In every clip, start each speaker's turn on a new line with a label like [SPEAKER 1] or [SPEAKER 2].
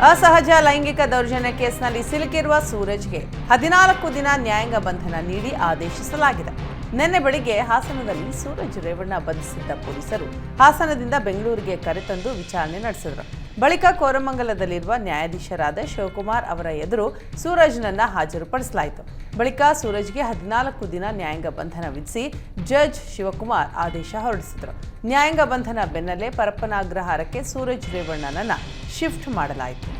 [SPEAKER 1] ಅಸಹಜ ಲೈಂಗಿಕ ದೌರ್ಜನ್ಯ ಕೇಸ್ನಲ್ಲಿ ಸಿಲುಕಿರುವ ಸೂರಜ್ಗೆ 14 ದಿನ ನ್ಯಾಯಾಂಗ ಬಂಧನ ನೀಡಿ ಆದೇಶಿಸಲಾಗಿದೆ. ನಿನ್ನೆ ಬೆಳಿಗ್ಗೆ ಹಾಸನದಲ್ಲಿ ಸೂರಜ್ ರೇವಣ್ಣ ಬಂಧಿಸಿದ್ದ ಪೊಲೀಸರು ಹಾಸನದಿಂದ ಬೆಂಗಳೂರಿಗೆ ಕರೆತಂದು ವಿಚಾರಣೆ ನಡೆಸಿದರು. ಬಳಿಕ ಕೋರಮಂಗಲದಲ್ಲಿರುವ ನ್ಯಾಯಾಧೀಶರಾದ ಶಿವಕುಮಾರ್ ಅವರ ಎದುರು ಸೂರಜ್ನನ್ನ ಹಾಜರುಪಡಿಸಲಾಯಿತು. ಬಳಿಕ ಸೂರಜ್ಗೆ 14 ದಿನ ನ್ಯಾಯಾಂಗ ಬಂಧನ ವಿಧಿಸಿ ಜಡ್ಜ್ ಶಿವಕುಮಾರ್ ಆದೇಶ ಹೊರಡಿಸಿದರು. ನ್ಯಾಯಾಂಗ ಬಂಧನ ಬೆನ್ನಲ್ಲೇ ಪರಪ್ಪನ ಅಗ್ರಹಾರಕ್ಕೆ ಸೂರಜ್ ರೇವಣ್ಣನನ್ನ ಶಿಫ್ಟ್ ಮಾಡಲಾಯಿತು.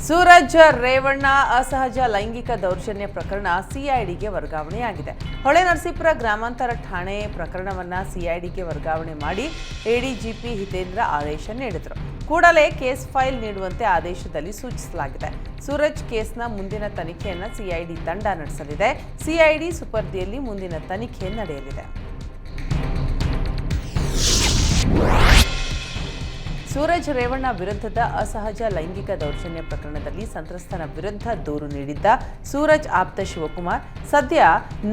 [SPEAKER 1] ಸೂರಜ್ ರೇವಣ್ಣ ಅಸಹಜ ಲೈಂಗಿಕ ದೌರ್ಜನ್ಯ ಪ್ರಕರಣ ಸಿಐಡಿಗೆ ವರ್ಗಾವಣೆಯಾಗಿದೆ. ಹೊಳೆನರಸೀಪುರ ಗ್ರಾಮಾಂತರ ಠಾಣೆ ಪ್ರಕರಣವನ್ನು ಸಿಐಡಿಗೆ ವರ್ಗಾವಣೆ ಮಾಡಿ ಎಡಿಜಿಪಿ ಹಿತೇಂದ್ರ ಆದೇಶ ನೀಡಿದರು. ಕೂಡಲೇ ಕೇಸ್ ಫೈಲ್ ನೀಡುವಂತೆ ಆದೇಶದಲ್ಲಿ ಸೂಚಿಸಲಾಗಿದೆ. ಸೂರಜ್ ಕೇಸ್ನ ಮುಂದಿನ ತನಿಖೆಯನ್ನು ಸಿಐಡಿ ತಂಡ ನಡೆಸಲಿದೆ. ಸಿಐಡಿ ಸುಪರ್ದಿಯಲ್ಲಿ ಮುಂದಿನ ತನಿಖೆ ನಡೆಯಲಿದೆ. ಸೂರಜ್ ರೇವಣ್ಣ ವಿರುದ್ಧದ ಅಸಹಜ ಲೈಂಗಿಕ ದೌರ್ಜನ್ಯ ಪ್ರಕರಣದಲ್ಲಿ ಸಂತ್ರಸ್ತನ ವಿರುದ್ಧ ದೂರು ನೀಡಿದ್ದ ಸೂರಜ್ ಆಪ್ತ ಶಿವಕುಮಾರ್ ಸದ್ಯ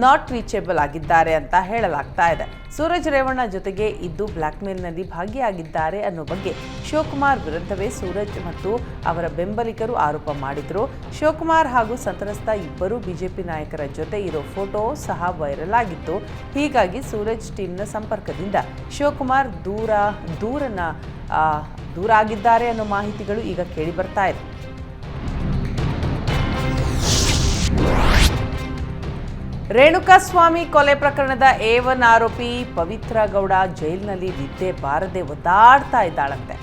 [SPEAKER 1] ನಾಟ್ ರೀಚೇಬಲ್ ಆಗಿದ್ದಾರೆ ಅಂತ ಹೇಳಲಾಗ್ತಾ ಇದೆ. ಸೂರಜ್ ರೇವಣ್ಣ ಜೊತೆಗೆ ಇದ್ದು ಬ್ಲ್ಯಾಕ್ಮೇಲ್ನಲ್ಲಿ ಭಾಗಿಯಾಗಿದ್ದಾರೆ ಅನ್ನೋ ಬಗ್ಗೆ ಶಿವಕುಮಾರ್ ವಿರುದ್ಧವೇ ಸೂರಜ್ ಮತ್ತು ಅವರ ಬೆಂಬಲಿಗರು ಆರೋಪ ಮಾಡಿದ್ರು. ಶಿವಕುಮಾರ್ ಹಾಗೂ ಸಂತ್ರಸ್ತ ಇಬ್ಬರು ಬಿಜೆಪಿ ನಾಯಕರ ಜೊತೆ ಇರೋ ಫೋಟೋ ಸಹ ವೈರಲ್ ಆಗಿತ್ತು. ಹೀಗಾಗಿ ಸೂರಜ್ ಟೀಮ್ನ ಸಂಪರ್ಕದಿಂದ ಶಿವಕುಮಾರ್ ದೂರ ಆಗಿದ್ದಾರೆ ಅನ್ನೋ ಮಾಹಿತಿಗಳು ಈಗ ಕೇಳಿ ಬರ್ತಾ ಇದೆ. ರೇಣುಕಾಸ್ವಾಮಿ ಕೊಲೆ ಪ್ರಕರಣದ A1 ಆರೋಪಿ ಪವಿತ್ರ ಗೌಡ ಜೈಲಿನಲ್ಲಿ ನಿದ್ದೆ ಬಾರದೆ ಒದ್ದಾಡ್ತಾ ಇದ್ದಾಳಂತೆ.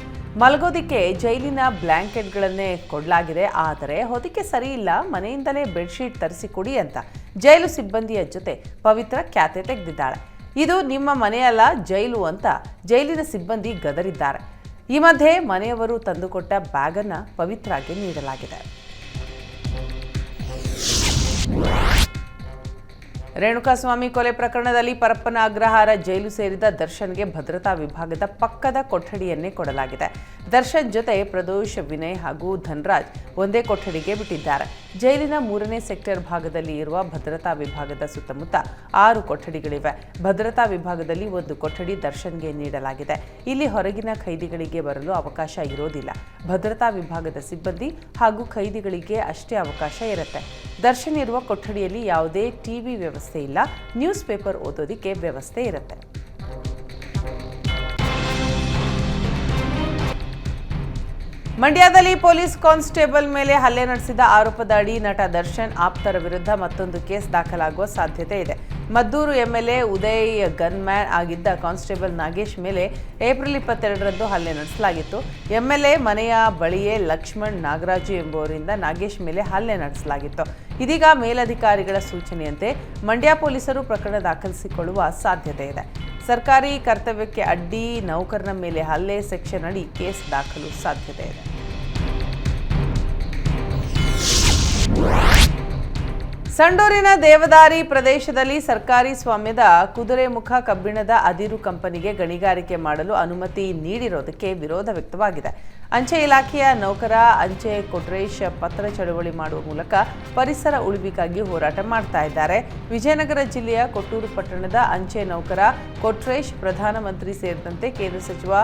[SPEAKER 1] ಮಲಗೋದಿಕ್ಕೆ ಜೈಲಿನ ಬ್ಲ್ಯಾಂಕೆಟ್ಗಳನ್ನೇ ಕೊಡಲಾಗಿದೆ. ಆದರೆ ಹೊದಿಕೆ ಸರಿ ಇಲ್ಲ, ಮನೆಯಿಂದಲೇ ಬೆಡ್ಶೀಟ್ ತರಿಸಿಕೊಡಿ ಅಂತ ಜೈಲು ಸಿಬ್ಬಂದಿಯ ಜೊತೆ ಪವಿತ್ರ ಖ್ಯಾತೆ ತೆಗೆದಿದ್ದಾಳೆ. ಇದು ನಿಮ್ಮ ಮನೆಯಲ್ಲ, ಜೈಲು ಅಂತ ಜೈಲಿನ ಸಿಬ್ಬಂದಿ ಗದರಿದ್ದಾರೆ. ಈ ಮಧ್ಯೆ ಮನೆಯವರು ತಂದುಕೊಟ್ಟ ಬ್ಯಾಗನ್ನು ಪವಿತ್ರಾಗೆ ನೀಡಲಾಗಿದೆ. ರೇಣುಕಾಸ್ವಾಮಿ ಕೊಲೆ ಪ್ರಕರಣದಲ್ಲಿ ಪರಪ್ಪನ ಅಗ್ರಹಾರ ಜೈಲು ಸೇರಿದ ದರ್ಶನ್ಗೆ ಭದ್ರತಾ ವಿಭಾಗದ ಪಕ್ಕದ ಕೊಠಡಿಯನ್ನೇ ಕೊಡಲಾಗಿದೆ. ದರ್ಶನ್ ಜೊತೆ ಪ್ರದೋಷ್, ವಿನಯ್ ಹಾಗೂ ಧನ್ರಾಜ್ ಒಂದೇ ಕೊಠಡಿಗೆ ಬಿಟ್ಟಿದ್ದಾರೆ. ಜೈಲಿನ 3ನೇ ಸೆಕ್ಟರ್ ಭಾಗದಲ್ಲಿ ಇರುವ ಭದ್ರತಾ ವಿಭಾಗದ ಸುತ್ತಮುತ್ತ 6 ಕೊಠಡಿಗಳಿವೆ. ಭದ್ರತಾ ವಿಭಾಗದಲ್ಲಿ ಒಂದು ಕೊಠಡಿ ದರ್ಶನ್ಗೆ ನೀಡಲಾಗಿದೆ. ಇಲ್ಲಿ ಹೊರಗಿನ ಖೈದಿಗಳಿಗೆ ಬರಲು ಅವಕಾಶ ಇರೋದಿಲ್ಲ. ಭದ್ರತಾ ವಿಭಾಗದ ಸಿಬ್ಬಂದಿ ಹಾಗೂ ಖೈದಿಗಳಿಗೆ ಅಷ್ಟೇ ಅವಕಾಶ ಇರುತ್ತೆ. ದರ್ಶನ್ ಇರುವ ಕೊಠಡಿಯಲ್ಲಿ ಯಾವುದೇ ಟಿವಿ ವ್ಯವಸ್ಥೆ ಇಲ್ಲ. ನ್ಯೂಸ್ ಪೇಪರ್ ಓದೋದಿಕ್ಕೆ ವ್ಯವಸ್ಥೆ ಇರುತ್ತೆ. ಮಂಡ್ಯದಲ್ಲಿ ಪೊಲೀಸ್ ಕಾನ್ಸ್ಟೇಬಲ್ ಮೇಲೆ ಹಲ್ಲೆ ನಡೆಸಿದ ಆರೋಪದ ಅಡಿ ನಟ ದರ್ಶನ್ ಆಪ್ತರ ವಿರುದ್ಧ ಮತ್ತೊಂದು ಕೇಸ್ ದಾಖಲಾಗುವ ಸಾಧ್ಯತೆ ಇದೆ. ಮದ್ದೂರು ಎಂಎಲ್ಎ ಉದಯ್ ಗನ್ಮ್ಯಾನ್ ಆಗಿದ್ದ ಕಾನ್ಸ್ಟೇಬಲ್ ನಾಗೇಶ್ ಮೇಲೆ ಏಪ್ರಿಲ್ 22ರಂದು ಹಲ್ಲೆ ನಡೆಸಲಾಗಿತ್ತು. ಎಂಎಲ್ಎ ಮನೆಯ ಬಳಿಯೇ ಲಕ್ಷ್ಮಣ್ ನಾಗರಾಜು ಎಂಬುವರಿಂದ ನಾಗೇಶ್ ಮೇಲೆ ಹಲ್ಲೆ ನಡೆಸಲಾಗಿತ್ತು. ಇದೀಗ ಮೇಲಧಿಕಾರಿಗಳ ಸೂಚನೆಯಂತೆ ಮಂಡ್ಯ ಪೊಲೀಸರು ಪ್ರಕರಣ ದಾಖಲಿಸಿಕೊಳ್ಳುವ ಸಾಧ್ಯತೆ ಇದೆ. ಸರ್ಕಾರಿ ಕರ್ತವ್ಯಕ್ಕೆ ಅಡ್ಡಿ, ನೌಕರನ ಮೇಲೆ ಹಲ್ಲೆ ಸೆಕ್ಷನ್ ಅಡಿ ಕೇಸ್ ದಾಖಲು ಸಾಧ್ಯತೆ ಇದೆ. ಸಂಡೂರಿನ ದೇವದಾರಿ ಪ್ರದೇಶದಲ್ಲಿ ಸರ್ಕಾರಿ ಸ್ವಾಮ್ಯದ ಕುದುರೆಮುಖ ಕಬ್ಬಿಣದ ಅದಿರು ಕಂಪನಿಗೆ ಗಣಿಗಾರಿಕೆ ಮಾಡಲು ಅನುಮತಿ ನೀಡಿರೋದಕ್ಕೆ ವಿರೋಧ ವ್ಯಕ್ತವಾಗಿದೆ. ಅಂಚೆ ಇಲಾಖೆಯ ನೌಕರ ಅಂಚೆ ಕೊಟ್ರೇಶ್ ಪತ್ರ ಚಳವಳಿ ಮಾಡುವ ಮೂಲಕ ಪರಿಸರ ಉಳಿವಿಗಾಗಿ ಹೋರಾಟ ಮಾಡ್ತಾ ಇದ್ದಾರೆ. ವಿಜಯನಗರ ಜಿಲ್ಲೆಯ ಕೊಟ್ಟೂರು ಪಟ್ಟಣದ ಅಂಚೆ ನೌಕರ ಕೊಟ್ರೇಶ್ ಪ್ರಧಾನಮಂತ್ರಿ ಸೇರಿದಂತೆ ಕೇಂದ್ರ ಸಚಿವ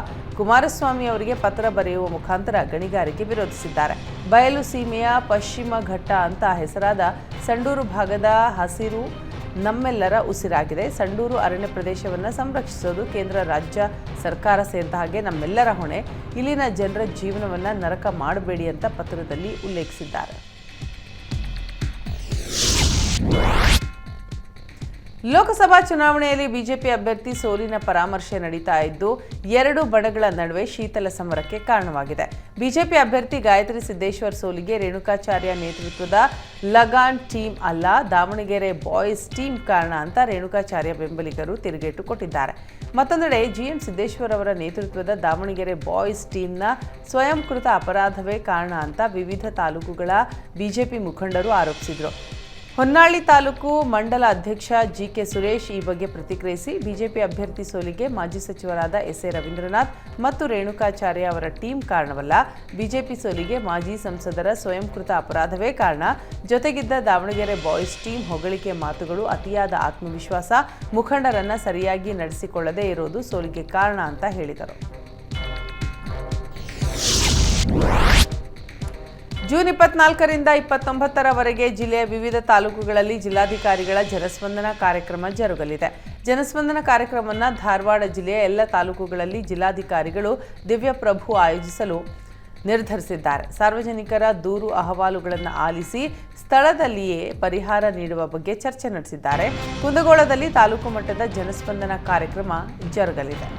[SPEAKER 1] ಕುಮಾರಸ್ವಾಮಿ ಅವರಿಗೆ ಪತ್ರ ಬರೆಯುವ ಮುಖಾಂತರ ಗಣಿಗಾರಿಕೆ ವಿರೋಧಿಸಿದ್ದಾರೆ. ಬಯಲು ಸೀಮೆಯ ಪಶ್ಚಿಮ ಘಟ್ಟ ಅಂತ ಹೆಸರಾದ ಸಂಡೂರು ಭಾಗದ ಹಸಿರು ನಮ್ಮೆಲ್ಲರ ಉಸಿರಾಗಿದೆ. ಸಂಡೂರು ಅರಣ್ಯ ಪ್ರದೇಶವನ್ನು ಸಂರಕ್ಷಿಸೋದು ಕೇಂದ್ರ ರಾಜ್ಯ ಸರ್ಕಾರ ಸೇರಿದ ಹಾಗೆ ನಮ್ಮೆಲ್ಲರ ಹೊಣೆ. ಇಲ್ಲಿನ ಜನರ ಜೀವನವನ್ನು ನರಕ ಮಾಡಬೇಡಿ ಅಂತ ಪತ್ರದಲ್ಲಿ ಉಲ್ಲೇಖಿಸಿದ್ದಾರೆ. ಲೋಕಸಭಾ ಚುನಾವಣೆಯಲ್ಲಿ ಬಿಜೆಪಿ ಅಭ್ಯರ್ಥಿ ಸೋಲಿನ ಪರಾಮರ್ಶೆ ನಡೀತಾ ಇದ್ದು 2 ಬಣಗಳ ನಡುವೆ ಶೀತಲ ಸಮರಕ್ಕೆ ಕಾರಣವಾಗಿದೆ. ಬಿಜೆಪಿ ಅಭ್ಯರ್ಥಿ ಗಾಯತ್ರಿ ಸಿದ್ದೇಶ್ವರ್ ಸೋಲಿಗೆ ರೇಣುಕಾಚಾರ್ಯ ನೇತೃತ್ವದ ಲಗಾನ್ ಟೀಮ್ ಅಲ್ಲ, ದಾವಣಗೆರೆ ಬಾಯ್ಸ್ ಟೀಮ್ ಕಾರಣ ಅಂತ ರೇಣುಕಾಚಾರ್ಯ ಬೆಂಬಲಿಗರು ತಿರುಗೇಟು ಕೊಟ್ಟಿದ್ದಾರೆ. ಮತ್ತೊಂದೆಡೆ ಜಿಎಂ ಸಿದ್ದೇಶ್ವರ್ ಅವರ ನೇತೃತ್ವದ ದಾವಣಗೆರೆ ಬಾಯ್ಸ್ ಟೀಮ್ನ ಸ್ವಯಂಕೃತ ಅಪರಾಧವೇ ಕಾರಣ ಅಂತ ವಿವಿಧ ತಾಲೂಕುಗಳ ಬಿಜೆಪಿ ಮುಖಂಡರು ಆರೋಪಿಸಿದರು. ಹೊನ್ನಾಳಿ ತಾಲೂಕು ಮಂಡಲ ಅಧ್ಯಕ್ಷ ಜಿಕೆ ಸುರೇಶ್ ಈ ಬಗ್ಗೆ ಪ್ರತಿಕ್ರಿಯಿಸಿ, ಬಿಜೆಪಿ ಅಭ್ಯರ್ಥಿ ಸೋಲಿಗೆ ಮಾಜಿ ಸಚಿವರಾದ ಎಸ್ಎ ರವೀಂದ್ರನಾಥ್ ಮತ್ತು ರೇಣುಕಾಚಾರ್ಯ ಅವರ ಟೀಮ್ ಕಾರಣವಲ್ಲ, ಬಿಜೆಪಿ ಸೋಲಿಗೆ ಮಾಜಿ ಸಂಸದರ ಸ್ವಯಂಕೃತ ಅಪರಾಧವೇ ಕಾರಣ. ಜೊತೆಗಿದ್ದ ದಾವಣಗೆರೆ ಬಾಯ್ಸ್ ಟೀಮ್ ಹೊಗಳಿಕೆ ಮಾತುಗಳು, ಅತಿಯಾದ ಆತ್ಮವಿಶ್ವಾಸ, ಮುಖಂಡರನ್ನ ಸರಿಯಾಗಿ ನಡೆಸಿಕೊಳ್ಳದೇ ಇರೋದು ಸೋಲಿಗೆ ಕಾರಣ ಅಂತ ಹೇಳಿದರು. ಜೂನ್ 24ರಿಂದ 29ರವರೆಗೆ ಜಿಲ್ಲೆಯ ವಿವಿಧ ತಾಲೂಕುಗಳಲ್ಲಿ ಜಿಲ್ಲಾಧಿಕಾರಿಗಳ ಜನಸ್ಪಂದನ ಕಾರ್ಯಕ್ರಮ ಜರುಗಲಿದೆ. ಜನಸ್ಪಂದನ ಕಾರ್ಯಕ್ರಮವನ್ನು ಧಾರವಾಡ ಜಿಲ್ಲೆಯ ಎಲ್ಲ ತಾಲೂಕುಗಳಲ್ಲಿ ಜಿಲ್ಲಾಧಿಕಾರಿಗಳು ದಿವ್ಯಪ್ರಭು ಆಯೋಜಿಸಲು ನಿರ್ಧರಿಸಿದ್ದಾರೆ. ಸಾರ್ವಜನಿಕರ ದೂರು ಅಹವಾಲುಗಳನ್ನು ಆಲಿಸಿ ಸ್ಥಳದಲ್ಲಿಯೇ ಪರಿಹಾರ ನೀಡುವ ಬಗ್ಗೆ ಚರ್ಚೆ ನಡೆಸಿದ್ದಾರೆ. ಕುಂದಗೋಳದಲ್ಲಿ ತಾಲೂಕು ಮಟ್ಟದ ಜನಸ್ಪಂದನ ಕಾರ್ಯಕ್ರಮ ಜರುಗಲಿದೆ.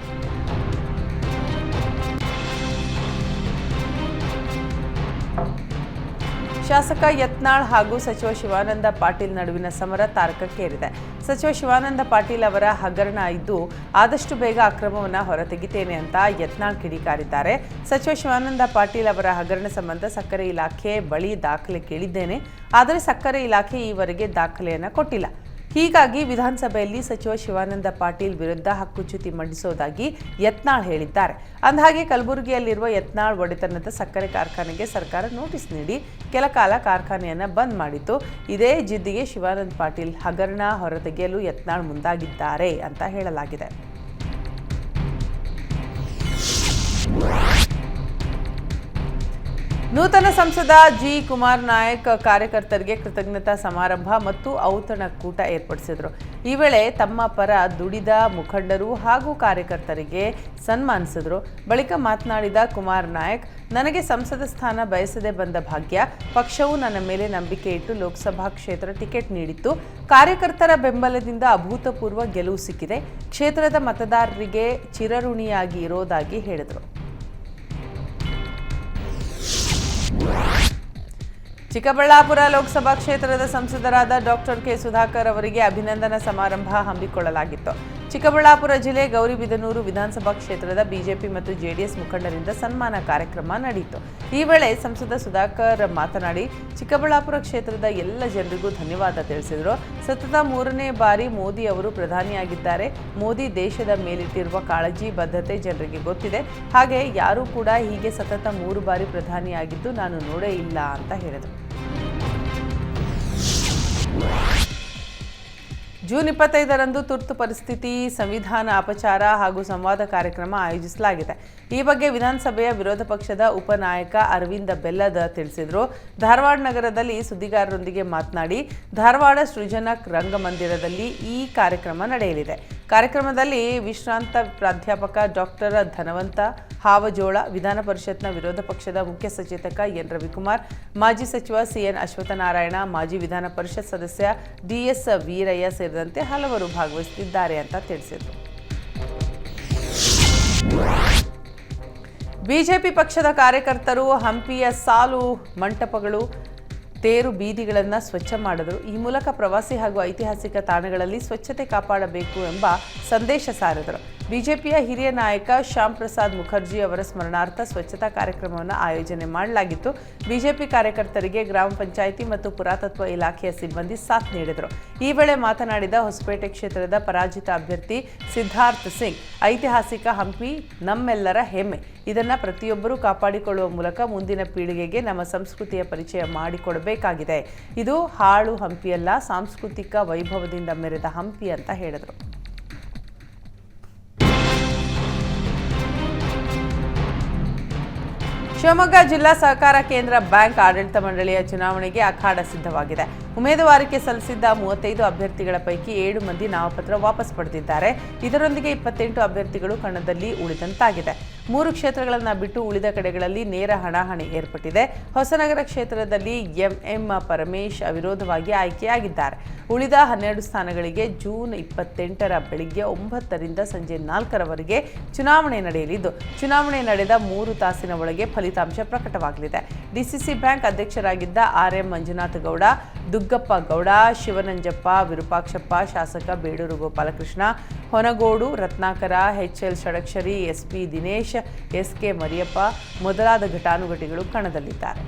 [SPEAKER 1] ಶಾಸಕ ಯತ್ನಾಳ್ ಹಾಗೂ ಸಚಿವ ಶಿವಾನಂದ ಪಾಟೀಲ್ ನಡುವಿನ ಸಮರ ತಾರಕಕ್ಕೇರಿದೆ. ಸಚಿವ ಶಿವಾನಂದ ಪಾಟೀಲ್ ಅವರ ಹಗರಣ ಇದ್ದು ಆದಷ್ಟು ಬೇಗ ಅಕ್ರಮವನ್ನು ಹೊರತೆಗಿತೇನೆ ಅಂತ ಯತ್ನಾಳ್ ಕಿಡಿಕಾರಿದ್ದಾರೆ. ಸಚಿವ ಶಿವಾನಂದ ಪಾಟೀಲ್ ಅವರ ಹಗರಣ ಸಂಬಂಧ ಸಕ್ಕರೆ ಇಲಾಖೆ ಬಳಿ ದಾಖಲೆ ಕೇಳಿದ್ದೇನೆ, ಆದರೆ ಸಕ್ಕರೆ ಇಲಾಖೆ ಈವರೆಗೆ ದಾಖಲೆಯನ್ನು ಕೊಟ್ಟಿಲ್ಲ. ಹೀಗಾಗಿ ವಿಧಾನಸಭೆಯಲ್ಲಿ ಸಚಿವ ಶಿವಾನಂದ ಪಾಟೀಲ್ ವಿರುದ್ಧ ಹಕ್ಕುಚ್ಯುತಿ ಮಂಡಿಸುವುದಾಗಿ ಯತ್ನಾಳ್ ಹೇಳಿದ್ದಾರೆ. ಅಂದಹಾಗೆ ಕಲಬುರಗಿಯಲ್ಲಿರುವ ಯತ್ನಾಳ್ ಒಡೆತನದ ಸಕ್ಕರೆ ಕಾರ್ಖಾನೆಗೆ ಸರ್ಕಾರ ನೋಟಿಸ್ ನೀಡಿ ಕೆಲ ಕಾಲ ಕಾರ್ಖಾನೆಯನ್ನು ಬಂದ್ ಮಾಡಿತ್ತು. ಇದೇ ಜಿದ್ದಿಗೆ ಶಿವಾನಂದ ಪಾಟೀಲ್ ಹಗರಣ ಹೊರತೆಗೆಯಲು ಯತ್ನಾಳ್ ಮುಂದಾಗಿದ್ದಾರೆ ಅಂತ ಹೇಳಲಾಗಿದೆ. ನೂತನ ಸಂಸದ ಜಿ. ಕುಮಾರ್ ನಾಯಕ್ ಕಾರ್ಯಕರ್ತರಿಗೆ ಕೃತಜ್ಞತಾ ಸಮಾರಂಭ ಮತ್ತು ಔತಣಕೂಟ ಏರ್ಪಡಿಸಿದರು. ಈ ವೇಳೆ ತಮ್ಮ ಪರ ದುಡಿದ ಮುಖಂಡರು ಹಾಗೂ ಕಾರ್ಯಕರ್ತರಿಗೆ ಸನ್ಮಾನಿಸಿದರು. ಬಳಿಕ ಮಾತನಾಡಿದ ಕುಮಾರ್ ನಾಯಕ್, ನನಗೆ ಸಂಸದ ಸ್ಥಾನ ಬಯಸದೆ ಬಂದ ಭಾಗ್ಯ. ಪಕ್ಷವು ನನ್ನ ಮೇಲೆ ನಂಬಿಕೆ ಇಟ್ಟು ಲೋಕಸಭಾ ಕ್ಷೇತ್ರ ಟಿಕೆಟ್ ನೀಡಿತ್ತು. ಕಾರ್ಯಕರ್ತರ ಬೆಂಬಲದಿಂದ ಅಭೂತಪೂರ್ವ ಗೆಲುವು ಸಿಕ್ಕಿದೆ. ಕ್ಷೇತ್ರದ ಮತದಾರರಿಗೆ ಚಿರಋಣಿಯಾಗಿ ಇರೋದಾಗಿ ಹೇಳಿದರು. ಚಿಕ್ಕಬಳ್ಳಾಪುರ ಲೋಕಸಭಾ ಕ್ಷೇತ್ರದ ಸಂಸದರಾದ ಡಾಕ್ಟರ್ ಕೆ. ಸುಧಾಕರ್ ಅವರಿಗೆ ಅಭಿನಂದನಾ ಸಮಾರಂಭ ಹಮ್ಮಿಕೊಳ್ಳಲಾಗಿತ್ತು. ಚಿಕ್ಕಬಳ್ಳಾಪುರ ಜಿಲ್ಲೆ ಗೌರಿಬಿದನೂರು ವಿಧಾನಸಭಾ ಕ್ಷೇತ್ರದ ಬಿಜೆಪಿ ಮತ್ತು ಜೆಡಿಎಸ್ ಮುಖಂಡರಿಂದ ಸನ್ಮಾನ ಕಾರ್ಯಕ್ರಮ ನಡೆಯಿತು. ಈ ವೇಳೆ ಸಂಸದ ಸುಧಾಕರ್ ಮಾತನಾಡಿ, ಚಿಕ್ಕಬಳ್ಳಾಪುರ ಕ್ಷೇತ್ರದ ಎಲ್ಲ ಜನರಿಗೂ ಧನ್ಯವಾದ ತಿಳಿಸಿದರು. ಸತತ 3ನೇ ಬಾರಿ ಮೋದಿ ಅವರು ಪ್ರಧಾನಿಯಾಗಿದ್ದಾರೆ. ಮೋದಿ ದೇಶದ ಮೇಲಿಟ್ಟಿರುವ ಕಾಳಜಿ, ಬದ್ಧತೆ ಜನರಿಗೆ ಗೊತ್ತಿದೆ. ಹಾಗೆ ಯಾರೂ ಕೂಡ ಹೀಗೆ ಸತತ 3 ಬಾರಿ ಪ್ರಧಾನಿಯಾಗಿದ್ದು ನಾನು ನೋಡೇ ಇಲ್ಲ ಅಂತ ಹೇಳಿದರು. ಜೂನ್ 25ರಂದು ತುರ್ತು ಪರಿಸ್ಥಿತಿ, ಸಂವಿಧಾನ ಅಪಚಾರ ಹಾಗೂ ಸಂವಾದ ಕಾರ್ಯಕ್ರಮ ಆಯೋಜಿಸಲಾಗಿದೆ. ಈ ಬಗ್ಗೆ ವಿಧಾನಸಭೆಯ ವಿರೋಧ ಪಕ್ಷದ ಉಪನಾಯಕ ಅರವಿಂದ ಬೆಲ್ಲದ ತಿಳಿಸಿದರು. ಧಾರವಾಡ ನಗರದಲ್ಲಿ ಸುದ್ದಿಗಾರರೊಂದಿಗೆ ಮಾತನಾಡಿ, ಧಾರವಾಡ ಸೃಜನಕ್ ರಂಗಮಂದಿರದಲ್ಲಿ ಈ ಕಾರ್ಯಕ್ರಮ ನಡೆಯಲಿದೆ. ಕಾರ್ಯಕ್ರಮದಲ್ಲಿ ವಿಶ್ರಾಂತ ಪ್ರಾಧ್ಯಾಪಕ ಡಾಕ್ಟರ್ ಧನವಂತ ಹಾವಜೋಳ, ವಿಧಾನ ಪರಿಷತ್ನ ವಿರೋಧ ಪಕ್ಷದ ಮುಖ್ಯ ಸಚೇತಕ ಎನ್ ರವಿಕುಮಾರ್, ಮಾಜಿ ಸಚಿವ ಸಿಎನ್ ಅಶ್ವತ್ಥನಾರಾಯಣ, ಮಾಜಿ ವಿಧಾನ ಪರಿಷತ್ ಸದಸ್ಯ ಡಿಎಸ್ ವೀರಯ್ಯ ಸೇರಿದಂತೆ ಹಲವರು ಭಾಗವಹಿಸುತ್ತಿದ್ದಾರೆ ಅಂತ ತಿಳಿಸಿದರು. ಬಿಜೆಪಿ ಪಕ್ಷದ ಕಾರ್ಯಕರ್ತರು ಹಂಪಿಯ ಸಾಲು ಮಂಟಪಗಳು, ತೇರು ಬೀದಿಗಳನ್ನು ಸ್ವಚ್ಛ ಮಾಡಿದರು. ಈ ಮೂಲಕ ಪ್ರವಾಸಿ ಹಾಗೂ ಐತಿಹಾಸಿಕ ತಾಣಗಳಲ್ಲಿ ಸ್ವಚ್ಛತೆ ಕಾಪಾಡಬೇಕು ಎಂಬ ಸಂದೇಶ ಸಾರಿದರು. ಬಿಜೆಪಿಯ ಹಿರಿಯ ನಾಯಕ ಶ್ಯಾಮ್ ಪ್ರಸಾದ್ ಮುಖರ್ಜಿ ಅವರ ಸ್ಮರಣಾರ್ಥ ಸ್ವಚ್ಛತಾ ಕಾರ್ಯಕ್ರಮವನ್ನು ಆಯೋಜನೆ ಮಾಡಲಾಗಿತ್ತು. ಬಿಜೆಪಿ ಕಾರ್ಯಕರ್ತರಿಗೆ ಗ್ರಾಮ ಪಂಚಾಯಿತಿ ಮತ್ತು ಪುರಾತತ್ವ ಇಲಾಖೆಯ ಸಿಬ್ಬಂದಿ ಸಾಥ್ ನೀಡಿದರು. ಈ ವೇಳೆ ಮಾತನಾಡಿದ ಹೊಸಪೇಟೆ ಕ್ಷೇತ್ರದ ಪರಾಜಿತ ಅಭ್ಯರ್ಥಿ ಸಿದ್ಧಾರ್ಥ್ ಸಿಂಗ್, ಐತಿಹಾಸಿಕ ಹಂಪಿ ನಮ್ಮೆಲ್ಲರ ಹೆಮ್ಮೆ. ಇದನ್ನು ಪ್ರತಿಯೊಬ್ಬರೂ ಕಾಪಾಡಿಕೊಳ್ಳುವ ಮೂಲಕ ಮುಂದಿನ ಪೀಳಿಗೆಗೆ ನಮ್ಮ ಸಂಸ್ಕೃತಿಯ ಪರಿಚಯ ಮಾಡಿಕೊಡಬೇಕಾಗಿದೆ. ಇದು ಹಾಳು ಹಂಪಿಯಲ್ಲ, ಸಾಂಸ್ಕೃತಿಕ ವೈಭವದಿಂದ ಮೆರೆದ ಹಂಪಿ ಅಂತ ಹೇಳಿದರು. ಶಿವಮೊಗ್ಗ ಜಿಲ್ಲಾ ಸಹಕಾರ ಕೇಂದ್ರ ಬ್ಯಾಂಕ್ ಆಡಳಿತ ಮಂಡಳಿಯ ಚುನಾವಣೆಗೆ ಅಖಾಡ ಸಿದ್ಧವಾಗಿದೆ. ಉಮೇದುವಾರಿಕೆ ಸಲ್ಲಿಸಿದ್ದ 35 ಅಭ್ಯರ್ಥಿಗಳ ಪೈಕಿ 7 ಮಂದಿ ನಾಮಪತ್ರ ವಾಪಸ್ ಪಡೆದಿದ್ದಾರೆ. ಇದರೊಂದಿಗೆ 28 ಅಭ್ಯರ್ಥಿಗಳು ಕಣದಲ್ಲಿ ಉಳಿದಂತಾಗಿದೆ. 3 ಕ್ಷೇತ್ರಗಳನ್ನು ಬಿಟ್ಟು ಉಳಿದ ಕಡೆಗಳಲ್ಲಿ ನೇರ ಹಣಾಹಣಿ ಏರ್ಪಟ್ಟಿದೆ. ಹೊಸನಗರ ಕ್ಷೇತ್ರದಲ್ಲಿ ಎಂಎಂ ಪರಮೇಶ್ ಅವಿರೋಧವಾಗಿ ಆಯ್ಕೆಯಾಗಿದ್ದಾರೆ. ಉಳಿದ 12 ಸ್ಥಾನಗಳಿಗೆ ಜೂನ್ 28ರ ಬೆಳಿಗ್ಗೆ 9ರಿಂದ ಸಂಜೆ 4ರವರೆಗೆ ಚುನಾವಣೆ ನಡೆಯಲಿದ್ದು, ಚುನಾವಣೆ ನಡೆದ 3 ತಾಸಿನ ಒಳಗೆ ಫಲಿತಾಂಶ ಪ್ರಕಟವಾಗಲಿದೆ. ಡಿಸಿಸಿ ಬ್ಯಾಂಕ್ ಅಧ್ಯಕ್ಷರಾಗಿದ್ದ ಆರ್ಎಂ ಮಂಜುನಾಥ ಗೌಡ, ದುಗ್ಗಪ್ಪ ಗೌಡ, ಶಿವನಂಜಪ್ಪ, ವಿರೂಪಾಕ್ಷಪ್ಪ, ಶಾಸಕ Beduru Gopalakrishna, Honagodu Ratnakara, HL Shadakshari, SP Dinesh, SK Mariyappa ಮೊದಲಾದ ಘಟಾನುಘಟಿಗಳು ಕಣದಲ್ಲಿದ್ದಾರೆ.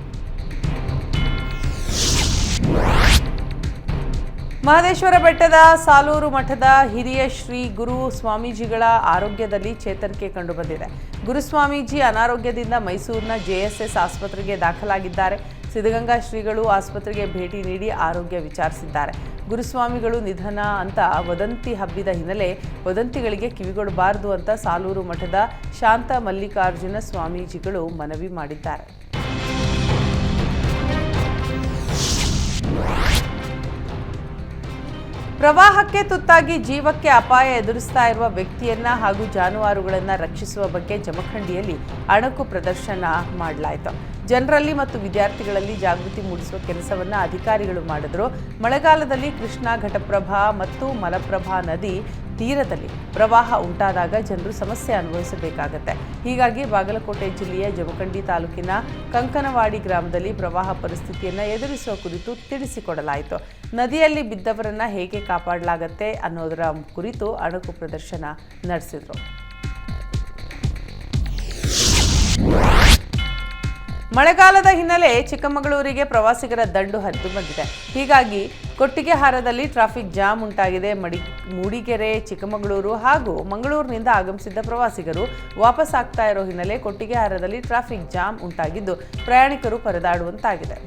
[SPEAKER 1] ಮಹದೇಶ್ವರ ಬೆಟ್ಟದ ಸಾಲೂರು ಮಠದ ಹಿರಿಯ ಶ್ರೀ ಗುರು ಸ್ವಾಮೀಜಿಗಳ ಆರೋಗ್ಯದಲ್ಲಿ ಚೇತರಿಕೆ ಕಂಡುಬಂದಿದೆ. ಗುರುಸ್ವಾಮೀಜಿ ಅನಾರೋಗ್ಯದಿಂದ ಮೈಸೂರಿನ ಜೆಎಸ್ಎಸ್ ಆಸ್ಪತ್ರೆಗೆ ದಾಖಲಾಗಿದ್ದಾರೆ. ಸಿದ್ಧಗಂಗಾ ಶ್ರೀಗಳು ಆಸ್ಪತ್ರೆಗೆ ಭೇಟಿ ನೀಡಿ ಆರೋಗ್ಯ ವಿಚಾರಿಸಿದ್ದಾರೆ. ಗುರುಸ್ವಾಮಿಗಳು ನಿಧನ ಅಂತ ವದಂತಿ ಹಬ್ಬಿದ ಹಿನ್ನೆಲೆ ವದಂತಿಗಳಿಗೆ ಕಿವಿಗೊಡಬಾರದು ಅಂತ ಸಾಲೂರು ಮಠದ ಶಾಂತ ಮಲ್ಲಿಕಾರ್ಜುನ ಸ್ವಾಮೀಜಿಗಳು ಮನವಿ ಮಾಡಿದ್ದಾರೆ. ಪ್ರವಾಹಕ್ಕೆ ತುತ್ತಾಗಿ ಜೀವಕ್ಕೆ ಅಪಾಯ ಎದುರಿಸ್ತಾ ಇರುವ ವ್ಯಕ್ತಿಯನ್ನ ಹಾಗೂ ಜಾನುವಾರುಗಳನ್ನು ರಕ್ಷಿಸುವ ಬಗ್ಗೆ ಜಮಖಂಡಿಯಲ್ಲಿ ಅಣಕು ಪ್ರದರ್ಶನ ಮಾಡಲಾಯಿತು. ಜನರಲ್ಲಿ ಮತ್ತು ವಿದ್ಯಾರ್ಥಿಗಳಲ್ಲಿ ಜಾಗೃತಿ ಮೂಡಿಸುವ ಕೆಲಸವನ್ನ ಅಧಿಕಾರಿಗಳು ಮಾಡಿದ್ರು. ಮಳೆಗಾಲದಲ್ಲಿ ಕೃಷ್ಣಾ, ಘಟಪ್ರಭಾ ಮತ್ತು ಮಲಪ್ರಭಾ ನದಿ ತೀರದಲ್ಲಿ ಪ್ರವಾಹ ಉಂಟಾದಾಗ ಜನರು ಸಮಸ್ಯೆ ಅನುಭವಿಸಬೇಕಾಗತ್ತೆ. ಹೀಗಾಗಿ ಬಾಗಲಕೋಟೆ ಜಿಲ್ಲೆಯ ಜಮಖಂಡಿ ತಾಲೂಕಿನ ಕಂಕನವಾಡಿ ಗ್ರಾಮದಲ್ಲಿ ಪ್ರವಾಹ ಪರಿಸ್ಥಿತಿಯನ್ನು ಎದುರಿಸುವ ಕುರಿತು ತಿಳಿಸಿಕೊಡಲಾಯಿತು. ನದಿಯಲ್ಲಿ ಬಿದ್ದವರನ್ನ ಹೇಗೆ ಕಾಪಾಡಲಾಗತ್ತೆ ಅನ್ನೋದರ ಕುರಿತು ಅಣಕು ಪ್ರದರ್ಶನ ನಡೆಸಿದ್ರು. ಮಳೆಗಾಲದ ಹಿನ್ನೆಲೆ ಚಿಕ್ಕಮಗಳೂರಿಗೆ ಪ್ರವಾಸಿಗರ ದಂಡು ಹರಿದು ಬಂದಿದೆ. ಹೀಗಾಗಿ ಕೊಟ್ಟಿಗೆಹಾರದಲ್ಲಿ ಟ್ರಾಫಿಕ್ ಜಾಮ್ ಉಂಟಾಗಿದೆ. ಮೂಡಿಗೆರೆ, ಚಿಕ್ಕಮಗಳೂರು ಹಾಗೂ ಮಂಗಳೂರಿನಿಂದ ಆಗಮಿಸಿದ್ದ ಪ್ರವಾಸಿಗರು ವಾಪಸ್ ಆಗ್ತಾ ಇರೋ ಹಿನ್ನೆಲೆ ಕೊಟ್ಟಿಗೆಹಾರದಲ್ಲಿ ಟ್ರಾಫಿಕ್ ಜಾಮ್ ಉಂಟಾಗಿದ್ದು ಪ್ರಯಾಣಿಕರು ಪರದಾಡುವಂತಾಗಿದೆ.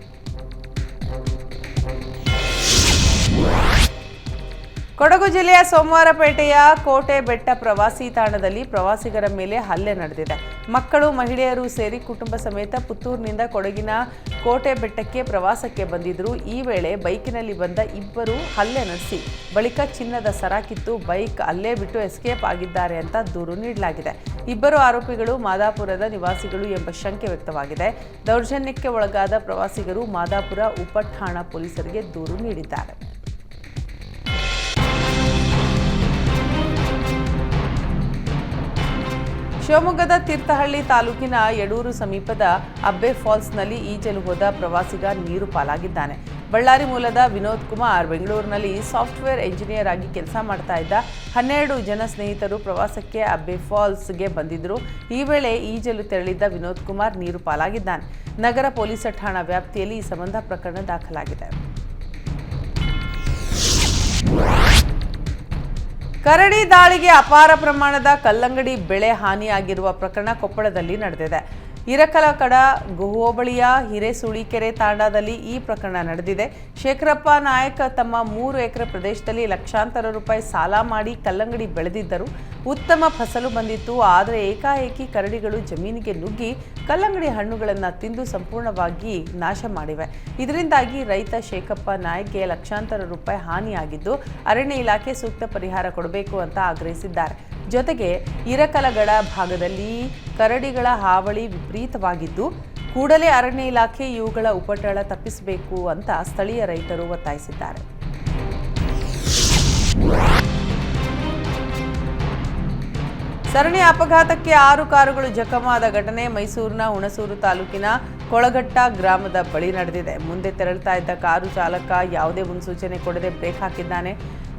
[SPEAKER 1] ಕೊಡಗು ಜಿಲ್ಲೆಯ ಸೋಮವಾರಪೇಟೆಯ ಕೋಟೆ ಬೆಟ್ಟ ಪ್ರವಾಸಿ ತಾಣದಲ್ಲಿ ಪ್ರವಾಸಿಗರ ಮೇಲೆ ಹಲ್ಲೆ ನಡೆದಿದೆ. ಮಕ್ಕಳು, ಮಹಿಳೆಯರು ಸೇರಿ ಕುಟುಂಬ ಸಮೇತ ಪುತ್ತೂರಿನಿಂದ ಕೊಡಗಿನ ಕೋಟೆ ಬೆಟ್ಟಕ್ಕೆ ಪ್ರವಾಸಕ್ಕೆ ಬಂದಿದ್ದರು. ಈ ವೇಳೆ ಬೈಕಿನಲ್ಲಿ ಬಂದ ಇಬ್ಬರು ಹಲ್ಲೆ ನಡೆಸಿ ಬಳಿಕ ಚಿನ್ನದ ಸರ ಕಿತ್ತು ಬೈಕ್ ಅಲ್ಲೇ ಬಿಟ್ಟು ಎಸ್ಕೇಪ್ ಆಗಿದ್ದಾರೆ ಅಂತ ದೂರು ನೀಡಲಾಗಿದೆ. ಇಬ್ಬರು ಆರೋಪಿಗಳು ಮಾದಾಪುರದ ನಿವಾಸಿಗಳು ಎಂಬ ಶಂಕೆ ವ್ಯಕ್ತವಾಗಿದೆ. ದೌರ್ಜನ್ಯಕ್ಕೆ ಒಳಗಾದ ಪ್ರವಾಸಿಗರು ಮಾದಾಪುರ ಉಪಠಾಣಾ ಪೊಲೀಸರಿಗೆ ದೂರು ನೀಡಿದ್ದಾರೆ. ಶಿವಮೊಗ್ಗದ ತೀರ್ಥಹಳ್ಳಿ ತಾಲೂಕಿನ ಯಡೂರು ಸಮೀಪದ ಅಬ್ಬೆ ಫಾಲ್ಸ್ನಲ್ಲಿ ಈಜಲು ಹೋದ ಪ್ರವಾಸಿಗ ನೀರು ಪಾಲಾಗಿದ್ದಾನೆ. ಬಳ್ಳಾರಿ ಮೂಲದ ವಿನೋದ್ ಕುಮಾರ್ ಬೆಂಗಳೂರಿನಲ್ಲಿ ಸಾಫ್ಟ್ವೇರ್ ಎಂಜಿನಿಯರ್ ಆಗಿ ಕೆಲಸ ಮಾಡ್ತಾ ಇದ್ದ. 12 ಜನ ಸ್ನೇಹಿತರು ಪ್ರವಾಸಕ್ಕೆ ಅಬ್ಬೆ ಫಾಲ್ಸ್ಗೆ ಬಂದಿದ್ದರು. ಈ ವೇಳೆ ಈಜಲು ತೆರಳಿದ್ದ ವಿನೋದ್ ಕುಮಾರ್ ನೀರು ಪಾಲಾಗಿದ್ದಾನೆ. ನಗರ ಪೊಲೀಸ್ ಠಾಣಾ ವ್ಯಾಪ್ತಿಯಲ್ಲಿ ಈ ಸಂಬಂಧ ಪ್ರಕರಣ ದಾಖಲಾಗಿದೆ. ಕರಡಿ ದಾಳಿಗೆ ಅಪಾರ ಪ್ರಮಾಣದ ಕಲ್ಲಂಗಡಿ ಬೆಳೆ ಹಾನಿಯಾಗಿರುವ ಪ್ರಕರಣ ಕೊಪ್ಪಳದಲ್ಲಿ ನಡೆದಿದೆ. ಇರಕಲಕಡ ಹೋಬಳಿಯ ಹಿರೇಸುಳಿಕೆರೆ ತಾಂಡಾದಲ್ಲಿ ಈ ಪ್ರಕರಣ ನಡೆದಿದೆ. ಶೇಖರಪ್ಪ ನಾಯಕ್ ತಮ್ಮ 3 ಎಕರೆ ಪ್ರದೇಶದಲ್ಲಿ ಲಕ್ಷಾಂತರ ರೂಪಾಯಿ ಸಾಲ ಮಾಡಿ ಕಲ್ಲಂಗಡಿ ಬೆಳೆದಿದ್ದರು. ಉತ್ತಮ ಫಸಲು ಬಂದಿತ್ತು. ಆದರೆ ಏಕಾಏಕಿ ಕರಡಿಗಳು ಜಮೀನಿಗೆ ನುಗ್ಗಿ ಕಲ್ಲಂಗಡಿ ಹಣ್ಣುಗಳನ್ನು ತಿಂದು ಸಂಪೂರ್ಣವಾಗಿ ನಾಶ ಮಾಡಿವೆ. ಇದರಿಂದಾಗಿ ರೈತ ಶೇಖಪ್ಪ ನಾಯಕ್ಗೆ ಲಕ್ಷಾಂತರ ರೂಪಾಯಿ ಹಾನಿಯಾಗಿದ್ದು ಅರಣ್ಯ ಇಲಾಖೆ ಸೂಕ್ತ ಪರಿಹಾರ ಕೊಡಬೇಕು ಅಂತ ಆಗ್ರಹಿಸಿದ್ದಾರೆ. ಜೊತೆಗೆ ಇರಕಲಗಡ ಭಾಗದಲ್ಲಿ ಕರಡಿಗಳ ಹಾವಳಿ ವಿಪರೀತವಾಗಿದ್ದು ಕೂಡಲೇ ಅರಣ್ಯ ಇಲಾಖೆ ಇವುಗಳ ಉಪಟಳ ತಪ್ಪಿಸಬೇಕು ಅಂತ ಸ್ಥಳೀಯ ರೈತರು ಒತ್ತಾಯಿಸಿದ್ದಾರೆ. ಸರಣಿ ಅಪಘಾತಕ್ಕೆ 6 ಕಾರುಗಳು ಜಖಮಾದ ಘಟನೆ ಮೈಸೂರಿನ ಹುಣಸೂರು ತಾಲೂಕಿನ ಕೊಳಗಟ್ಟ ಗ್ರಾಮದ ಬಳಿ ನಡೆದಿದೆ. ಮುಂದೆ ತೆರಳುತ್ತಾ ಇದ್ದ ಕಾರು ಚಾಲಕ ಯಾವುದೇ ಮುನ್ಸೂಚನೆ ಕೊಡದೆ ಬ್ರೇಕ್ ಹಾಕಿದ್ದಾನೆ.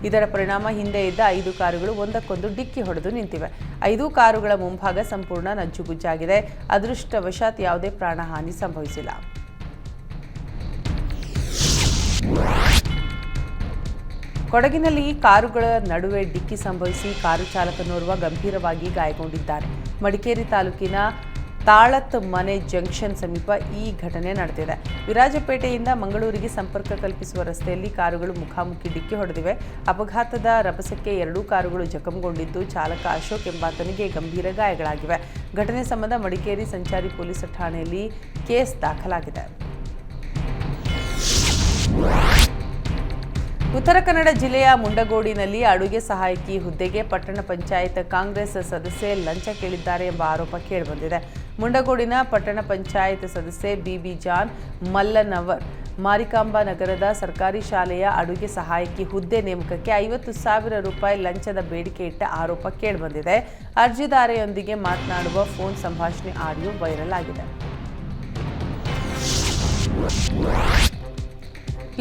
[SPEAKER 1] ಇದರ ಪರಿಣಾಮ ಹಿಂದೆ ಇದ್ದ 5 ಕಾರುಗಳು ಒಂದಕ್ಕೊಂದು ಡಿಕ್ಕಿ ಹೊಡೆದು ನಿಂತಿವೆ. 5 ಕಾರುಗಳ ಮುಂಭಾಗ ಸಂಪೂರ್ಣ ನಜ್ಜುಗುಜ್ಜಾಗಿದೆ. ಅದೃಷ್ಟವಶಾತ್ ಯಾವುದೇ ಪ್ರಾಣಹಾನಿ ಸಂಭವಿಸಿಲ್ಲ. ಕೊಡಗಿನಲ್ಲಿ ಕಾರುಗಳ ನಡುವೆ ಡಿಕ್ಕಿ ಸಂಭವಿಸಿ ಕಾರು ಚಾಲಕನೋರ್ವ ಗಂಭೀರವಾಗಿ ಗಾಯಗೊಂಡಿದ್ದಾರೆ. ಮಡಿಕೇರಿ ತಾಲೂಕಿನ ತಾಳತ್ ಮನೆ ಜಂಕ್ಷನ್ ಸಮೀಪ ಈ ಘಟನೆ ನಡೆದಿದೆ. ವಿರಾಜಪೇಟೆಯಿಂದ ಮಂಗಳೂರಿಗೆ ಸಂಪರ್ಕ ಕಲ್ಪಿಸುವ ರಸ್ತೆಯಲ್ಲಿ ಕಾರುಗಳು ಮುಖಾಮುಖಿ ಡಿಕ್ಕಿ ಹೊಡೆದಿವೆ. ಅಪಘಾತದ ರಭಸಕ್ಕೆ 2 ಕಾರುಗಳು ಜಖಂಗೊಂಡಿದ್ದು ಚಾಲಕ ಅಶೋಕ್ ಎಂಬಾತನಿಗೆ ಗಂಭೀರ ಗಾಯಗಳಾಗಿವೆ. ಘಟನೆ ಸಂಬಂಧ ಮಡಿಕೇರಿ ಸಂಚಾರಿ ಪೊಲೀಸ್ ಠಾಣೆಯಲ್ಲಿ ಕೇಸ್ ದಾಖಲಾಗಿದೆ. ಉತ್ತರ ಕನ್ನಡ ಜಿಲ್ಲೆಯ ಮುಂಡಗೋಡಿನಲ್ಲಿ ಅಡುಗೆ ಸಹಾಯಕಿ ಹುದ್ದೆಗೆ ಪಟ್ಟಣ ಪಂಚಾಯತ್ ಕಾಂಗ್ರೆಸ್ ಸದಸ್ಯೆ ಲಂಚ ಕೇಳಿದ್ದಾರೆ ಎಂಬ ಆರೋಪ ಕೇಳಿಬಂದಿದೆ. ಮುಂಡಗೋಡಿನ ಪಟ್ಟಣ ಪಂಚಾಯತ್ ಸದಸ್ಯೆ ಬಿಬಿ ಜಾನ್ ಮಲ್ಲನವರ್ ಮಾರಿಕಾಂಬಾ ನಗರದ ಸರ್ಕಾರಿ ಶಾಲೆಯ ಅಡುಗೆ ಸಹಾಯಕಿ ಹುದ್ದೆ ನೇಮಕಕ್ಕೆ 50,000 ರೂಪಾಯಿ ಲಂಚದ ಬೇಡಿಕೆ ಇಟ್ಟ ಆರೋಪ ಕೇಳಿಬಂದಿದೆ. ಅರ್ಜಿದಾರೆಯೊಂದಿಗೆ ಮಾತನಾಡುವ ಫೋನ್ ಸಂಭಾಷಣೆ ಆಡಿಯೋ ವೈರಲ್ ಆಗಿದೆ.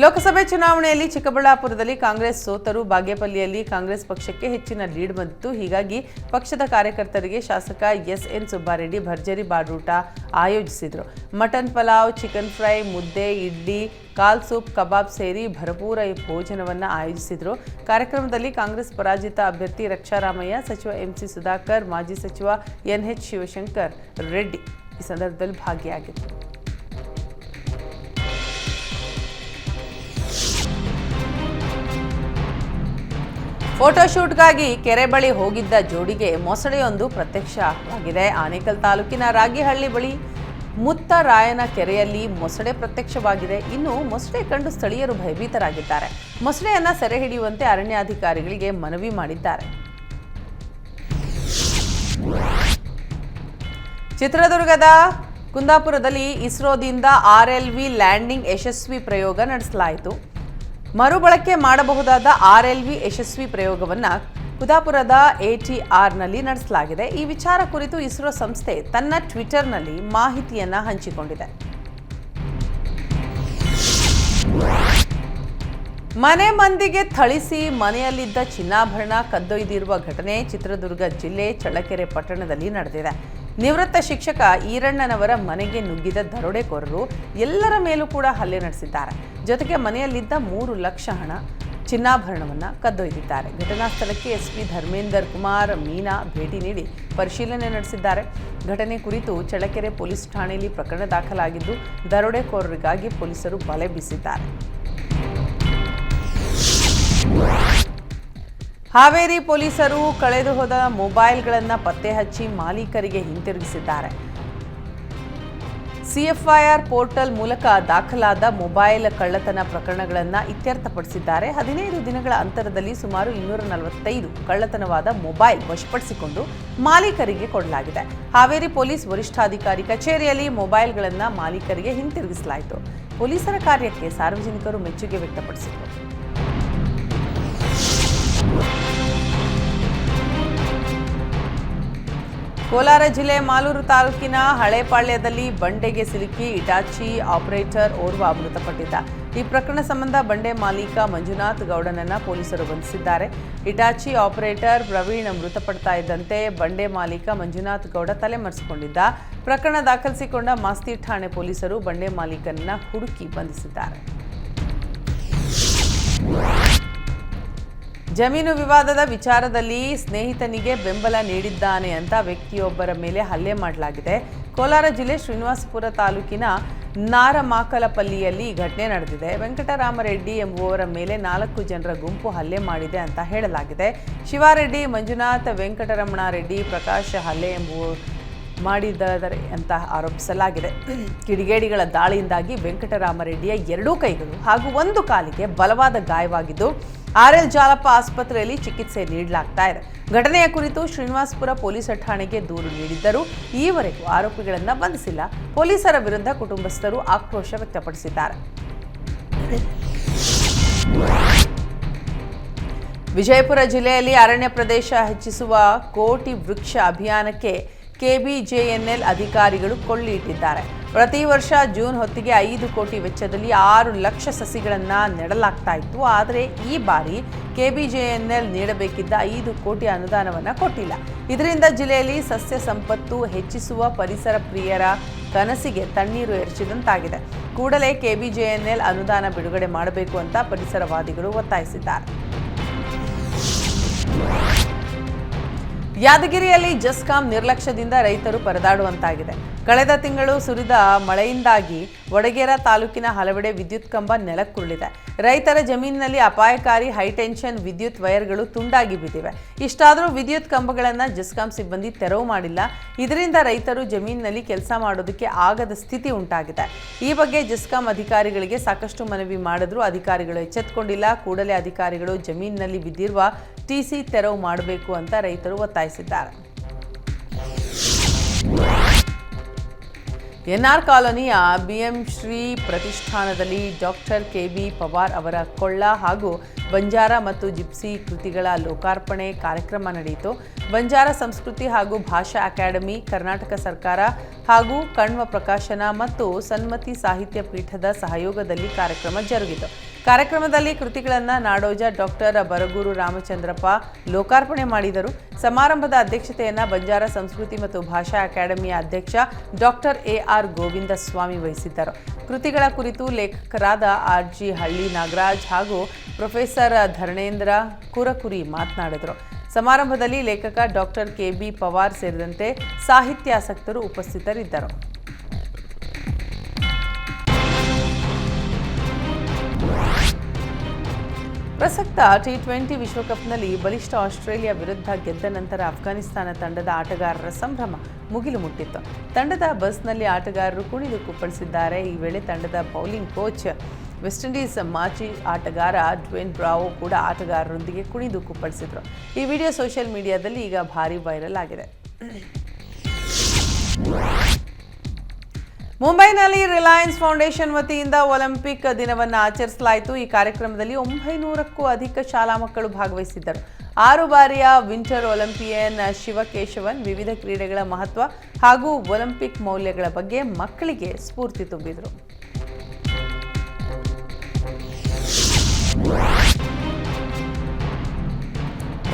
[SPEAKER 1] ಲೋಕಸಭೆ ಚುನಾವಣೆಯಲ್ಲಿ ಚಿಕ್ಕಬಳ್ಳಾಪುರದಲ್ಲಿ ಕಾಂಗ್ರೆಸ್ ಸೋತರು. ಬಾಗೇಪಲ್ಲಿಯಲ್ಲಿ ಕಾಂಗ್ರೆಸ್ ಪಕ್ಷಕ್ಕೆ ಹೆಚ್ಚಿನ ಲೀಡ್ ಬಂದಿತ್ತು. ಹೀಗಾಗಿ ಪಕ್ಷದ ಕಾರ್ಯಕರ್ತರಿಗೆ ಶಾಸಕ ಎಸ್ಎನ್ ಸುಬ್ಬಾರೆಡ್ಡಿ ಭರ್ಜರಿ ಬಾಡೂಟ ಆಯೋಜಿಸಿದರು. ಮಟನ್ ಪಲಾವ್, ಚಿಕನ್ ಫ್ರೈ, ಮುದ್ದೆ, ಇಡ್ಲಿ, ಕಾಲ್ ಸೂಪ್, ಕಬಾಬ್ ಸೇರಿ ಭರಪೂರ ಭೋಜನವನ್ನು ಆಯೋಜಿಸಿದರು. ಕಾರ್ಯಕ್ರಮದಲ್ಲಿ ಕಾಂಗ್ರೆಸ್ ಪರಾಜಿತ ಅಭ್ಯರ್ಥಿ ರಕ್ಷಾರಾಮಯ್ಯ, ಸಚಿವ ಎಂಸಿ ಸುಧಾಕರ್, ಮಾಜಿ ಸಚಿವ ಎನ್ಎಚ್ ಶಿವಶಂಕರ್ ರೆಡ್ಡಿ ಈ ಸಂದರ್ಭದಲ್ಲಿ ಭಾಗಿಯಾಗಿದ್ದರು. ಫೋಟೋಶೂಟ್ಗಾಗಿ ಕೆರೆ ಬಳಿ ಹೋಗಿದ್ದ ಜೋಡಿಗೆ ಮೊಸಳೆಯೊಂದು ಪ್ರತ್ಯಕ್ಷವಾಗಿದೆ. ಆನೇಕಲ್ ತಾಲೂಕಿನ ರಾಗಿಹಳ್ಳಿ ಬಳಿ ಮುತ್ತರಾಯನ ಕೆರೆಯಲ್ಲಿ ಮೊಸಳೆ ಪ್ರತ್ಯಕ್ಷವಾಗಿದೆ. ಇನ್ನು ಮೊಸಳೆ ಕಂಡು ಸ್ಥಳೀಯರು ಭಯಭೀತರಾಗಿದ್ದಾರೆ. ಮೊಸಳೆಯನ್ನ ಸೆರೆ ಹಿಡಿಯುವಂತೆ ಅರಣ್ಯಾಧಿಕಾರಿಗಳಿಗೆ ಮನವಿ ಮಾಡಿದ್ದಾರೆ. ಚಿತ್ರದುರ್ಗದ ಕುಂದಾಪುರದಲ್ಲಿ ಇಸ್ರೋದಿಂದ RLV ಲ್ಯಾಂಡಿಂಗ್ ಯಶಸ್ವಿ ಪ್ರಯೋಗ ನಡೆಸಲಾಯಿತು. ಮರುಬಳಕೆ ಮಾಡಬಹುದಾದ RLV ಯಶಸ್ವಿ ಪ್ರಯೋಗವನ್ನು ಕುಂದಾಪುರದ ATRನಲ್ಲಿ ನಡೆಸಲಾಗಿದೆ. ಈ ವಿಚಾರ ಕುರಿತು ಇಸ್ರೋ ಸಂಸ್ಥೆ ತನ್ನ ಟ್ವಿಟರ್ನಲ್ಲಿ ಮಾಹಿತಿಯನ್ನು ಹಂಚಿಕೊಂಡಿದೆ. ಮನೆ ಮಂದಿಗೆ ಥಳಿಸಿ ಮನೆಯಲ್ಲಿದ್ದ ಚಿನ್ನಾಭರಣ ಕದ್ದೊಯ್ದಿರುವ ಘಟನೆ ಚಿತ್ರದುರ್ಗ ಜಿಲ್ಲೆ ಚಳ್ಳಕೆರೆ ಪಟ್ಟಣದಲ್ಲಿ ನಡೆದಿದೆ. ನಿವೃತ್ತ ಶಿಕ್ಷಕ ಈರಣ್ಣನವರ ಮನೆಗೆ ನುಗ್ಗಿದ ದರೋಡೆಕೋರರು ಎಲ್ಲರ ಮೇಲೂ ಕೂಡ ಹಲ್ಲೆ ನಡೆಸಿದ್ದಾರೆ. ಜೊತೆಗೆ ಮನೆಯಲ್ಲಿದ್ದ 3 ಲಕ್ಷ ಹಣ ಚಿನ್ನಾಭರಣವನ್ನು ಕದ್ದೊಯ್ದಿದ್ದಾರೆ. ಘಟನಾ ಸ್ಥಳಕ್ಕೆ SP ಧರ್ಮೇಂದರ್ ಕುಮಾರ್ ಮೀನಾ ಭೇಟಿ ನೀಡಿ ಪರಿಶೀಲನೆ ನಡೆಸಿದ್ದಾರೆ. ಘಟನೆ ಕುರಿತು ಚಳ್ಳಕೆರೆ ಪೊಲೀಸ್ ಠಾಣೆಯಲ್ಲಿ ಪ್ರಕರಣ ದಾಖಲಾಗಿದ್ದು ದರೋಡೆಕೋರರಿಗಾಗಿ ಪೊಲೀಸರು ಬಲೆ ಬೀಸಿದ್ದಾರೆ. ಹಾವೇರಿ ಪೊಲೀಸರು ಕಳೆದು ಹೋದ ಮೊಬೈಲ್ಗಳನ್ನು ಪತ್ತೆ ಹಚ್ಚಿ ಮಾಲೀಕರಿಗೆ ಹಿಂತಿರುಗಿಸಿದ್ದಾರೆ. CFIR ಪೋರ್ಟಲ್ ಮೂಲಕ ದಾಖಲಾದ ಮೊಬೈಲ್ ಕಳ್ಳತನ ಪ್ರಕರಣಗಳನ್ನು ಇತ್ಯರ್ಥಪಡಿಸಿದ್ದಾರೆ. 15 ದಿನಗಳ ಅಂತರದಲ್ಲಿ ಸುಮಾರು 245 ಕಳ್ಳತನವಾದ ಮೊಬೈಲ್ ವಶಪಡಿಸಿಕೊಂಡು ಮಾಲೀಕರಿಗೆ ಕೊಡಲಾಗಿದೆ. ಹಾವೇರಿ ಪೊಲೀಸ್ ವರಿಷ್ಠಾಧಿಕಾರಿ ಕಚೇರಿಯಲ್ಲಿ ಮೊಬೈಲ್ಗಳನ್ನು ಮಾಲೀಕರಿಗೆ ಹಿಂತಿರುಗಿಸಲಾಯಿತು. ಪೊಲೀಸರ ಕಾರ್ಯಕ್ಕೆ ಸಾರ್ವಜನಿಕರು ಮೆಚ್ಚುಗೆ ವ್ಯಕ್ತಪಡಿಸಿದರು. ಕೋಲಾರ ಜಿಲ್ಲೆ ಮಾಲೂರು ತಾಲೂಕಿನ ಹಳೇಪಾಳ್ಯದಲ್ಲಿ ಬಂಡೆಗೆ ಸಿಲುಕಿ ಇಟಾಚಿ ಆಪರೇಟರ್ ಓರ್ವ ಮೃತಪಟ್ಟಿದ್ದ. ಈ ಪ್ರಕರಣ ಸಂಬಂಧ ಬಂಡೆ ಮಾಲೀಕ ಮಂಜುನಾಥ್ ಗೌಡನನ್ನ ಪೊಲೀಸರು ಬಂಧಿಸಿದ್ದಾರೆ. ಇಟಾಚಿ ಆಪರೇಟರ್ ಪ್ರವೀಣ್ ಮೃತಪಡ್ತಾ ಇದ್ದಂತೆ ಬಂಡೆ ಮಾಲೀಕ ಮಂಜುನಾಥ್ ಗೌಡ ತಲೆಮರೆಸಿಕೊಂಡಿದ್ದ. ಪ್ರಕರಣ ದಾಖಲಿಸಿಕೊಂಡ ಮಾಸ್ತಿ ಠಾಣೆ ಪೊಲೀಸರು ಬಂಡೆ ಮಾಲೀಕನನ್ನ ಹುಡುಕಿ ಬಂಧಿಸಿದ್ದಾರೆ. ಜಮೀನು ವಿವಾದದ ವಿಚಾರದಲ್ಲಿ ಸ್ನೇಹಿತನಿಗೆ ಬೆಂಬಲ ನೀಡಿದ್ದಾನೆ ಅಂತ ವ್ಯಕ್ತಿಯೊಬ್ಬರ ಮೇಲೆ ಹಲ್ಲೆ ಮಾಡಲಾಗಿದೆ. ಕೋಲಾರ ಜಿಲ್ಲೆ ಶ್ರೀನಿವಾಸಪುರ ತಾಲೂಕಿನ ನಾರಮಾಕಲಪಲ್ಲಿಯಲ್ಲಿ ಘಟನೆ ನಡೆದಿದೆ. ವೆಂಕಟರಾಮರೆಡ್ಡಿ ಎಂಬುವವರ ಮೇಲೆ 4 ಜನರ ಗುಂಪು ಹಲ್ಲೆ ಮಾಡಿದೆ ಅಂತ ಹೇಳಲಾಗಿದೆ. ಶಿವಾರೆಡ್ಡಿ, ಮಂಜುನಾಥ್, ವೆಂಕಟರಮಣಾರೆಡ್ಡಿ, ಪ್ರಕಾಶ್ ಹಲ್ಲೆ ಮಾಡಿದ್ದಾರೆ ಅಂತ ಆರೋಪಿಸಲಾಗಿದೆ. ಕಿಡಿಗೇಡಿಗಳ ದಾಳಿಯಿಂದಾಗಿ ವೆಂಕಟರಾಮರೆಡ್ಡಿಯ 2 ಕೈಗಳು ಹಾಗೂ 1 ಕಾಲಿಗೆ ಬಲವಾದ ಗಾಯವಾಗಿದ್ದು RL ಜಾಲಪ್ಪ ಆಸ್ಪತ್ರೆಯಲ್ಲಿ ಚಿಕಿತ್ಸೆ ನೀಡಲಾಗ್ತಾ ಇದೆ. ಘಟನೆಯ ಕುರಿತು ಶ್ರೀನಿವಾಸಪುರ ಪೊಲೀಸ್ ಠಾಣೆಗೆ ದೂರು ನೀಡಿದ್ದರೂ ಈವರೆಗೂ ಆರೋಪಿಗಳನ್ನು ಬಂಧಿಸಿಲ್ಲ. ಪೊಲೀಸರ ವಿರುದ್ಧ ಕುಟುಂಬಸ್ಥರು ಆಕ್ರೋಶ ವ್ಯಕ್ತಪಡಿಸಿದ್ದಾರೆ. ವಿಜಯಪುರ ಜಿಲ್ಲೆಯಲ್ಲಿ ಅರಣ್ಯ ಪ್ರದೇಶ ಹೆಚ್ಚಿಸುವ ಕೋಟಿ ವೃಕ್ಷ ಅಭಿಯಾನಕ್ಕೆ KBJNL ಅಧಿಕಾರಿಗಳು ಕೊಳ್ಳಿ ಇಟ್ಟಿದ್ದಾರೆ. ಪ್ರತಿ ವರ್ಷ ಜೂನ್ ಹೊತ್ತಿಗೆ 5 ಕೋಟಿ ವೆಚ್ಚದಲ್ಲಿ 6 ಲಕ್ಷ ಸಸಿಗಳನ್ನು ನೆಡಲಾಗ್ತಾ ಇತ್ತು. ಆದರೆ ಈ ಬಾರಿ KBJNL ನೀಡಬೇಕಿದ್ದ 5 ಕೋಟಿ ಅನುದಾನವನ್ನು ಕೊಟ್ಟಿಲ್ಲ. ಇದರಿಂದ ಜಿಲ್ಲೆಯಲ್ಲಿ ಸಸ್ಯ ಸಂಪತ್ತು ಹೆಚ್ಚಿಸುವ ಪರಿಸರ ಪ್ರಿಯರ ಕನಸಿಗೆ ತಣ್ಣೀರು ಎರಚಿದಂತಾಗಿದೆ. ಕೂಡಲೇ KBJNL ಅನುದಾನ ಬಿಡುಗಡೆ ಮಾಡಬೇಕು ಅಂತ ಪರಿಸರವಾದಿಗಳು ಒತ್ತಾಯಿಸಿದ್ದಾರೆ. ಯಾದಗಿರಿಯಲ್ಲಿ ಜೆಸ್ಕಾಂ ನಿರ್ಲಕ್ಷ್ಯದಿಂದ ರೈತರು ಪರದಾಡುವಂತಾಗಿದೆ. ಕಳೆದ ತಿಂಗಳು ಸುರಿದ ಮಳೆಯಿಂದಾಗಿ ವಡಗೇರ ತಾಲೂಕಿನ ಹಲವೆಡೆ ವಿದ್ಯುತ್ ಕಂಬ ನೆಲಕ್ಕುರುಳಿದೆ. ರೈತರ ಜಮೀನಿನಲ್ಲಿ ಅಪಾಯಕಾರಿ ಹೈಟೆನ್ಷನ್ ವಿದ್ಯುತ್ ವೈರ್ಗಳು ತುಂಡಾಗಿ ಬಿದ್ದಿವೆ. ಇಷ್ಟಾದರೂ ವಿದ್ಯುತ್ ಕಂಬಗಳನ್ನು ಜೆಸ್ಕಾಂ ಸಿಬ್ಬಂದಿ ತೆರವು ಮಾಡಿಲ್ಲ. ಇದರಿಂದ ರೈತರು ಜಮೀನಿನಲ್ಲಿ ಕೆಲಸ ಮಾಡೋದಕ್ಕೆ ಆಗದ ಸ್ಥಿತಿ ಉಂಟಾಗಿದೆ. ಈ ಬಗ್ಗೆ ಜೆಸ್ಕಾಂ ಅಧಿಕಾರಿಗಳಿಗೆ ಸಾಕಷ್ಟು ಮನವಿ ಮಾಡಿದ್ರೂ ಅಧಿಕಾರಿಗಳು ಎಚ್ಚೆತ್ತುಕೊಂಡಿಲ್ಲ. ಕೂಡಲೇ ಅಧಿಕಾರಿಗಳು ಜಮೀನಿನಲ್ಲಿ ಬಿದ್ದಿರುವ TC ತೆರವು ಮಾಡಬೇಕು ಅಂತ ರೈತರು ಒತ್ತಾಯಿಸಿದ್ದಾರೆ. NR ಕಾಲೋನಿಯ BM ಶ್ರೀ ಪ್ರತಿಷ್ಠಾನದಲ್ಲಿ ಡಾಕ್ಟರ್ KB ಪವಾರ್ ಅವರ ಕೊಳ್ಳ ಹಾಗೂ ಬಂಜಾರ ಮತ್ತು ಜಿಪ್ಸಿ ಕೃತಿಗಳ ಲೋಕಾರ್ಪಣೆ ಕಾರ್ಯಕ್ರಮ ನಡೆಯಿತು. ಬಂಜಾರ ಸಂಸ್ಕೃತಿ ಹಾಗೂ ಭಾಷಾ ಅಕಾಡೆಮಿ, ಕರ್ನಾಟಕ ಸರ್ಕಾರ ಹಾಗೂ ಕಣ್ವ ಪ್ರಕಾಶನ ಮತ್ತು ಸನ್ಮತಿ ಸಾಹಿತ್ಯ ಪೀಠದ ಸಹಯೋಗದಲ್ಲಿ ಕಾರ್ಯಕ್ರಮ ಜರುಗಿತು. ಕಾರ್ಯಕ್ರಮದಲ್ಲಿ ಕೃತಿಗಳನ್ನು ನಾಡೋಜ ಡಾಕ್ಟರ್ ಬರಗೂರು ರಾಮಚಂದ್ರಪ್ಪ ಲೋಕಾರ್ಪಣೆ ಮಾಡಿದರು. ಸಮಾರಂಭದ ಅಧ್ಯಕ್ಷತೆಯನ್ನು ಬಂಜಾರ ಸಂಸ್ಕೃತಿ ಮತ್ತು ಭಾಷಾ ಅಕಾಡೆಮಿಯ ಅಧ್ಯಕ್ಷ ಡಾಕ್ಟರ್ AR ಗೋವಿಂದ ಸ್ವಾಮಿ ವಹಿಸಿದ್ದರು. ಕೃತಿಗಳ ಕುರಿತು ಲೇಖಕರಾದ RG ಹಳ್ಳಿ ನಾಗರಾಜ್ ಹಾಗೂ ಪ್ರೊಫೆಸರ್ ಧರಣೇಂದ್ರ ಕುರಕುರಿ ಮಾತನಾಡಿದರು. ಸಮಾರಂಭದಲ್ಲಿ ಲೇಖಕ ಡಾಕ್ಟರ್ KB ಪವಾರ್ ಸೇರಿದಂತೆ ಸಾಹಿತ್ಯಾಸಕ್ತರು ಉಪಸ್ಥಿತರಿದ್ದರು. ಪ್ರಸಕ್ತ ಟಿ20 ವಿಶ್ವಕಪ್ನಲ್ಲಿ ಬಲಿಷ್ಠ ಆಸ್ಟ್ರೇಲಿಯಾ ವಿರುದ್ಧ ಗೆದ್ದ ನಂತರ ಅಫ್ಘಾನಿಸ್ತಾನ ತಂಡದ ಆಟಗಾರರ ಸಂಭ್ರಮ ಮುಗಿಲು ಮುಟ್ಟಿತ್ತು. ತಂಡದ ಬಸ್ನಲ್ಲಿ ಆಟಗಾರರು ಕುಣಿದು ಕುಪ್ಪಳಿಸಿದ್ದಾರೆ. ಈ ವೇಳೆ ತಂಡದ ಬೌಲಿಂಗ್ ಕೋಚ್ ವೆಸ್ಟ್ ಇಂಡೀಸ್ ಮಾಜಿ ಆಟಗಾರ ಡ್ವೇನ್ ಬ್ರಾವೋ ಕೂಡ ಆಟಗಾರರೊಂದಿಗೆ ಕುಣಿದು ಕುಪ್ಪಳಿಸಿದರು. ಈ ವಿಡಿಯೋ ಸೋಷಿಯಲ್ ಮೀಡಿಯಾದಲ್ಲಿ ಈಗ ಭಾರಿ ವೈರಲ್ ಆಗಿದೆ. ಮುಂಬೈನಲ್ಲಿ ರಿಲಯನ್ಸ್ ಫೌಂಡೇಶನ್ ವತಿಯಿಂದ ಒಲಿಂಪಿಕ್ ದಿನವನ್ನು ಆಚರಿಸಲಾಯಿತು. ಈ ಕಾರ್ಯಕ್ರಮದಲ್ಲಿ 900ಕ್ಕೂ ಅಧಿಕ ಶಾಲಾ ಮಕ್ಕಳು ಭಾಗವಹಿಸಿದ್ದರು. 6 ಬಾರಿಯ ವಿಂಟರ್ ಒಲಿಂಪಿಯನ್ ಶಿವಕೇಶವನ್ ವಿವಿಧ ಕ್ರೀಡೆಗಳ ಮಹತ್ವ ಹಾಗೂ ಒಲಿಂಪಿಕ್ ಮೌಲ್ಯಗಳ ಬಗ್ಗೆ ಮಕ್ಕಳಿಗೆ ಸ್ಫೂರ್ತಿ ತುಂಬಿದರು.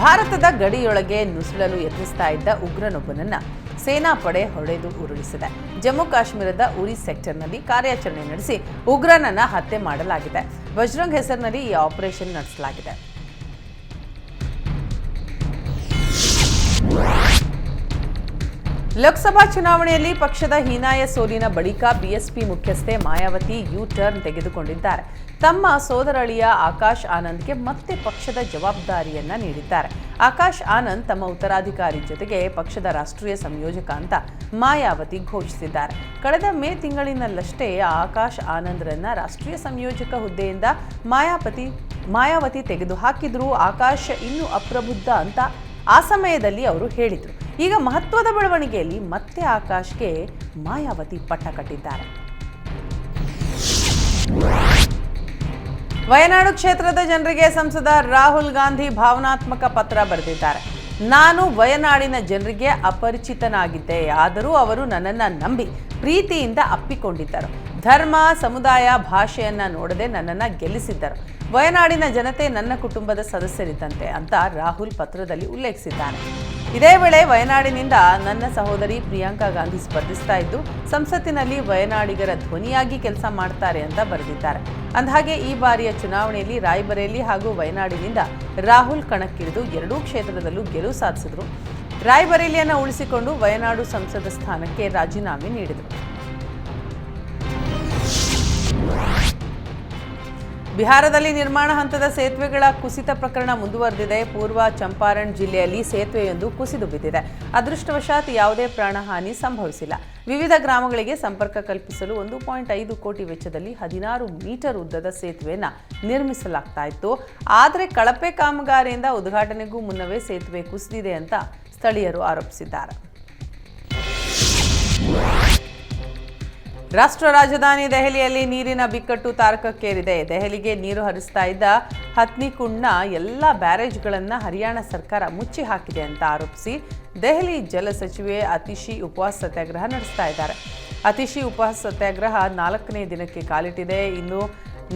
[SPEAKER 1] ಭಾರತದ ಗಡಿಯೊಳಗೆ ನುಸುಳಲು ಯತ್ನಿಸ್ತಾ ಇದ್ದ ಉಗ್ರನೊಬ್ಬನನ್ನ ಸೇನಾಪಡೆ ಹೊಡೆದು ಉರುಳಿಸಿದೆ. ಜಮ್ಮು ಕಾಶ್ಮೀರದ ಉರಿ ಸೆಕ್ಟರ್ನಲ್ಲಿ ಕಾರ್ಯಾಚರಣೆ ನಡೆಸಿ ಉಗ್ರನನ್ನ ಹತ್ಯೆ ಮಾಡಲಾಗಿದೆ. ಬಜರಂಗ್ ಹೆಸರಿನಲ್ಲಿ ಈ ಆಪರೇಷನ್ ನಡೆಸಲಾಗಿದೆ. ಲೋಕಸಭಾ ಚುನಾವಣೆಯಲ್ಲಿ ಪಕ್ಷದ ಹೀನಾಯ ಸೋಲಿನ ಬಳಿಕ ಬಿಎಸ್ಪಿ ಮುಖ್ಯಸ್ಥೆ ಮಾಯಾವತಿ ಯು ಟರ್ನ್ ತೆಗೆದುಕೊಂಡಿದ್ದಾರೆ. ತಮ್ಮ ಸೋದರಳಿಯ ಆಕಾಶ್ ಆನಂದ್ಗೆ ಮತ್ತೆ ಪಕ್ಷದ ಜವಾಬ್ದಾರಿಯನ್ನ ನೀಡಿದ್ದಾರೆ. ಆಕಾಶ್ ಆನಂದ್ ತಮ್ಮ ಉತ್ತರಾಧಿಕಾರಿ ಜೊತೆಗೆ ಪಕ್ಷದ ರಾಷ್ಟ್ರೀಯ ಸಂಯೋಜಕ ಅಂತ ಮಾಯಾವತಿ ಘೋಷಿಸಿದ್ದಾರೆ. ಕಳೆದ ಮೇ ತಿಂಗಳಿನಲ್ಲಷ್ಟೇ ಆಕಾಶ್ ಆನಂದ್ರನ್ನ ರಾಷ್ಟ್ರೀಯ ಸಂಯೋಜಕ ಹುದ್ದೆಯಿಂದ ಮಾಯಾವತಿ ತೆಗೆದುಹಾಕಿದ್ರು. ಆಕಾಶ್ ಇನ್ನೂ ಅಪ್ರಬುದ್ಧ ಅಂತ ಆ ಸಮಯದಲ್ಲಿ ಅವರು ಹೇಳಿದರು. ಈಗ ಮಹತ್ವದ ಬೆಳವಣಿಗೆಯಲ್ಲಿ ಮತ್ತೆ ಆಕಾಶ್ಗೆ ಮಾಯಾವತಿ ಪಟ್ಟ ಕಟ್ಟಿದ್ದಾರೆ. ವಯನಾಡು ಕ್ಷೇತ್ರದ ಜನರಿಗೆ ಸಂಸದ ರಾಹುಲ್ ಗಾಂಧಿ ಭಾವನಾತ್ಮಕ ಪತ್ರ ಬರೆದಿದ್ದಾರೆ. ನಾನು ವಯನಾಡಿನ ಜನರಿಗೆ ಅಪರಿಚಿತನಾಗಿದ್ದೆ, ಆದರೂ ಅವರು ನನ್ನನ್ನು ನಂಬಿ ಪ್ರೀತಿಯಿಂದ ಅಪ್ಪಿಕೊಂಡಿದ್ದರು. ಧರ್ಮ, ಸಮುದಾಯ, ಭಾಷೆಯನ್ನ ನೋಡದೆ ನನ್ನನ್ನು ಗೆಲ್ಲಿಸಿದ್ದರು. ವಯನಾಡಿನ ಜನತೆ ನನ್ನ ಕುಟುಂಬದ ಸದಸ್ಯರಿದ್ದಂತೆ ಅಂತ ರಾಹುಲ್ ಪತ್ರದಲ್ಲಿ ಉಲ್ಲೇಖಿಸಿದ್ದಾರೆ. ಇದೇ ವೇಳೆ ವಯನಾಡಿನಿಂದ ನನ್ನ ಸಹೋದರಿ ಪ್ರಿಯಾಂಕಾ ಗಾಂಧಿ ಸ್ಪರ್ಧಿಸ್ತಾ ಇದ್ದು ಸಂಸತ್ತಿನಲ್ಲಿ ವಯನಾಡಿಗರ ಧ್ವನಿಯಾಗಿ ಕೆಲಸ ಮಾಡ್ತಾರೆ ಅಂತ ಬರೆದಿದ್ದಾರೆ. ಅಂದಹಾಗೆ ಈ ಬಾರಿಯ ಚುನಾವಣೆಯಲ್ಲಿ ರಾಯ್ಬರೇಲಿ ಹಾಗೂ ವಯನಾಡಿನಿಂದ ರಾಹುಲ್ ಕಣಕ್ಕಿಳಿದು ಎರಡೂ ಕ್ಷೇತ್ರದಲ್ಲೂ ಗೆಲುವು ಸಾಧಿಸಿದ್ರು. ರಾಯ್ಬರೇಲಿಯನ್ನು ಉಳಿಸಿಕೊಂಡು ವಯನಾಡು ಸಂಸದ ಸ್ಥಾನಕ್ಕೆ ರಾಜೀನಾಮೆ ನೀಡಿದರು. ಬಿಹಾರದಲ್ಲಿ ನಿರ್ಮಾಣ ಹಂತದ ಸೇತುವೆಗಳ ಕುಸಿತ ಪ್ರಕರಣ ಮುಂದುವರೆದಿದೆ. ಪೂರ್ವ ಚಂಪಾರಣ್ ಜಿಲ್ಲೆಯಲ್ಲಿ ಸೇತುವೆಯೊಂದು ಕುಸಿದು ಬಿದ್ದಿದೆ. ಅದೃಷ್ಟವಶಾತ್ ಯಾವುದೇ ಪ್ರಾಣಹಾನಿ ಸಂಭವಿಸಿಲ್ಲ. ವಿವಿಧ ಗ್ರಾಮಗಳಿಗೆ ಸಂಪರ್ಕ ಕಲ್ಪಿಸಲು 1.5 ಕೋಟಿ ವೆಚ್ಚದಲ್ಲಿ 16 ಮೀಟರ್ ಉದ್ದದ ಸೇತುವೆಯನ್ನು ನಿರ್ಮಿಸಲಾಗ್ತಾ ಇತ್ತು. ಆದರೆ ಕಳಪೆ ಕಾಮಗಾರಿಯಿಂದ ಉದ್ಘಾಟನೆಗೂ ಮುನ್ನವೇ ಸೇತುವೆ ಕುಸಿದಿದೆ ಅಂತ ಸ್ಥಳೀಯರು ಆರೋಪಿಸಿದ್ದಾರೆ. ರಾಷ್ಟ್ರ ರಾಜಧಾನಿ ದೆಹಲಿಯಲ್ಲಿ ನೀರಿನ ಬಿಕ್ಕಟ್ಟು ತಾರಕಕ್ಕೇರಿದೆ. ದೆಹಲಿಗೆ ನೀರು ಹರಿಸ್ತಾ ಇದ್ದ ಹತ್ನಿಕುಂಡ್ನ ಎಲ್ಲ ಬ್ಯಾರೇಜ್ಗಳನ್ನು ಹರಿಯಾಣ ಸರ್ಕಾರ ಮುಚ್ಚಿ ಹಾಕಿದೆ ಅಂತ ಆರೋಪಿಸಿ ದೆಹಲಿ ಜಲ ಸಚಿವೆ ಅತಿಶಿ ಉಪವಾಸ ಸತ್ಯಾಗ್ರಹ ನಡೆಸ್ತಾ ಇದ್ದಾರೆ. ಅತಿಶಿ ಉಪವಾಸ ಸತ್ಯಾಗ್ರಹ 4ನೇ ದಿನಕ್ಕೆ ಕಾಲಿಟ್ಟಿದೆ. ಇನ್ನು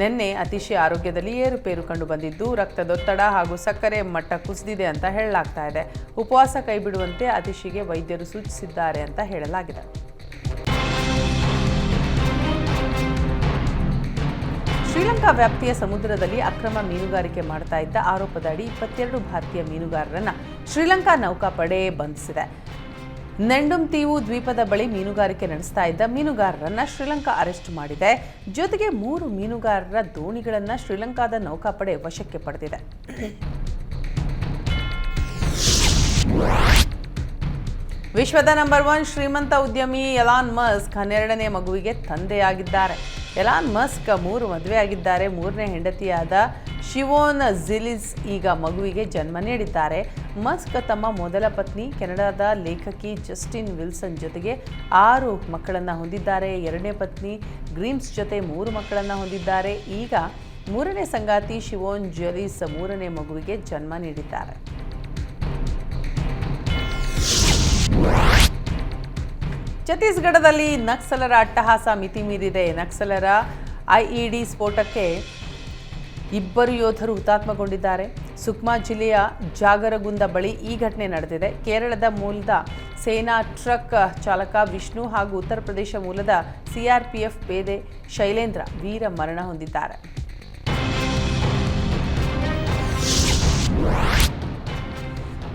[SPEAKER 1] ನಿನ್ನೆ ಅತಿಶಿ ಆರೋಗ್ಯದಲ್ಲಿ ಏರುಪೇರು ಕಂಡು ಬಂದಿದ್ದು ರಕ್ತದೊತ್ತಡ ಹಾಗೂ ಸಕ್ಕರೆ ಮಟ್ಟ ಕುಸಿದಿದೆ ಅಂತ ಹೇಳಲಾಗ್ತಾ ಇದೆ. ಉಪವಾಸ ಕೈಬಿಡುವಂತೆ ಅತಿಶಿಗೆ ವೈದ್ಯರು ಸೂಚಿಸಿದ್ದಾರೆ ಅಂತ ಹೇಳಲಾಗಿದೆ. ಶ್ರೀಲಂಕಾ ವ್ಯಾಪ್ತಿಯ ಸಮುದ್ರದಲ್ಲಿ ಅಕ್ರಮ ಮೀನುಗಾರಿಕೆ ಮಾಡ್ತಾ ಇದ್ದ ಆರೋಪದಡಿ 22 ಭಾರತೀಯ ಮೀನುಗಾರರನ್ನ ಶ್ರೀಲಂಕಾ ನೌಕಾಪಡೆ ಬಂಧಿಸಿದೆ. ನೆಂಡುಂತೀವು ದ್ವೀಪದ ಬಳಿ ಮೀನುಗಾರಿಕೆ ನಡೆಸ್ತಾ ಇದ್ದ ಮೀನುಗಾರರನ್ನ ಶ್ರೀಲಂಕಾ ಅರೆಸ್ಟ್ ಮಾಡಿದೆ. ಜೊತೆಗೆ 3 ಮೀನುಗಾರರ ದೋಣಿಗಳನ್ನು ಶ್ರೀಲಂಕಾದ ನೌಕಾಪಡೆ ವಶಕ್ಕೆ ಪಡೆದಿದೆ. ವಿಶ್ವದ ನಂಬರ್ 1 ಶ್ರೀಮಂತ ಉದ್ಯಮಿ ಎಲಾನ್ ಮಸ್ಕ್ 12ನೇ ಮಗುವಿಗೆ ತಂದೆಯಾಗಿದ್ದಾರೆ. Elon Musk 3 ಮದುವೆಯಾಗಿದ್ದಾರೆ. 3ನೇ ಹೆಂಡತಿಯಾದ ಶಿವೋನ್ ಜಿಲಿಸ್ ಈಗ ಮಗುವಿಗೆ ಜನ್ಮ ನೀಡಿದ್ದಾರೆ. ಮಸ್ಕ್ ತಮ್ಮ ಮೊದಲ ಪತ್ನಿ ಕೆನಡಾದ ಲೇಖಕಿ ಜಸ್ಟಿನ್ ವಿಲ್ಸನ್ ಜೊತೆಗೆ 6 ಮಕ್ಕಳನ್ನು ಹೊಂದಿದ್ದಾರೆ. 2ನೇ ಪತ್ನಿ ಗ್ರೀಮ್ಸ್ ಜೊತೆ 3 ಮಕ್ಕಳನ್ನು ಹೊಂದಿದ್ದಾರೆ. ಈಗ 3ನೇ ಸಂಗಾತಿ ಶಿವೋನ್ ಜಿಲಿಸ್ 3ನೇ ಮಗುವಿಗೆ ಜನ್ಮ ನೀಡಿದ್ದಾರೆ. ಛತ್ತೀಸ್ಗಢದಲ್ಲಿ ನಕ್ಸಲರ ಅಟ್ಟಹಾಸ ಮಿತಿ ಮೀರಿದೆ. ನಕ್ಸಲರ ಐಇಡಿ ಸ್ಫೋಟಕ್ಕೆ 2 ಯೋಧರು ಹುತಾತ್ಮಗೊಂಡಿದ್ದಾರೆ. ಸುಕ್ಮಾ ಜಿಲ್ಲೆಯ ಜಾಗರಗುಂದ ಬಳಿ ಈ ಘಟನೆ ನಡೆದಿದೆ. ಕೇರಳದ ಮೂಲದ ಸೇನಾ ಟ್ರಕ್ ಚಾಲಕ ವಿಷ್ಣು ಹಾಗೂ ಉತ್ತರ ಪ್ರದೇಶ ಮೂಲದ ಸಿಆರ್ಪಿಎಫ್ ಪೇದೆ ಶೈಲೇಂದ್ರ ವೀರ ಮರಣ ಹೊಂದಿದ್ದಾರೆ.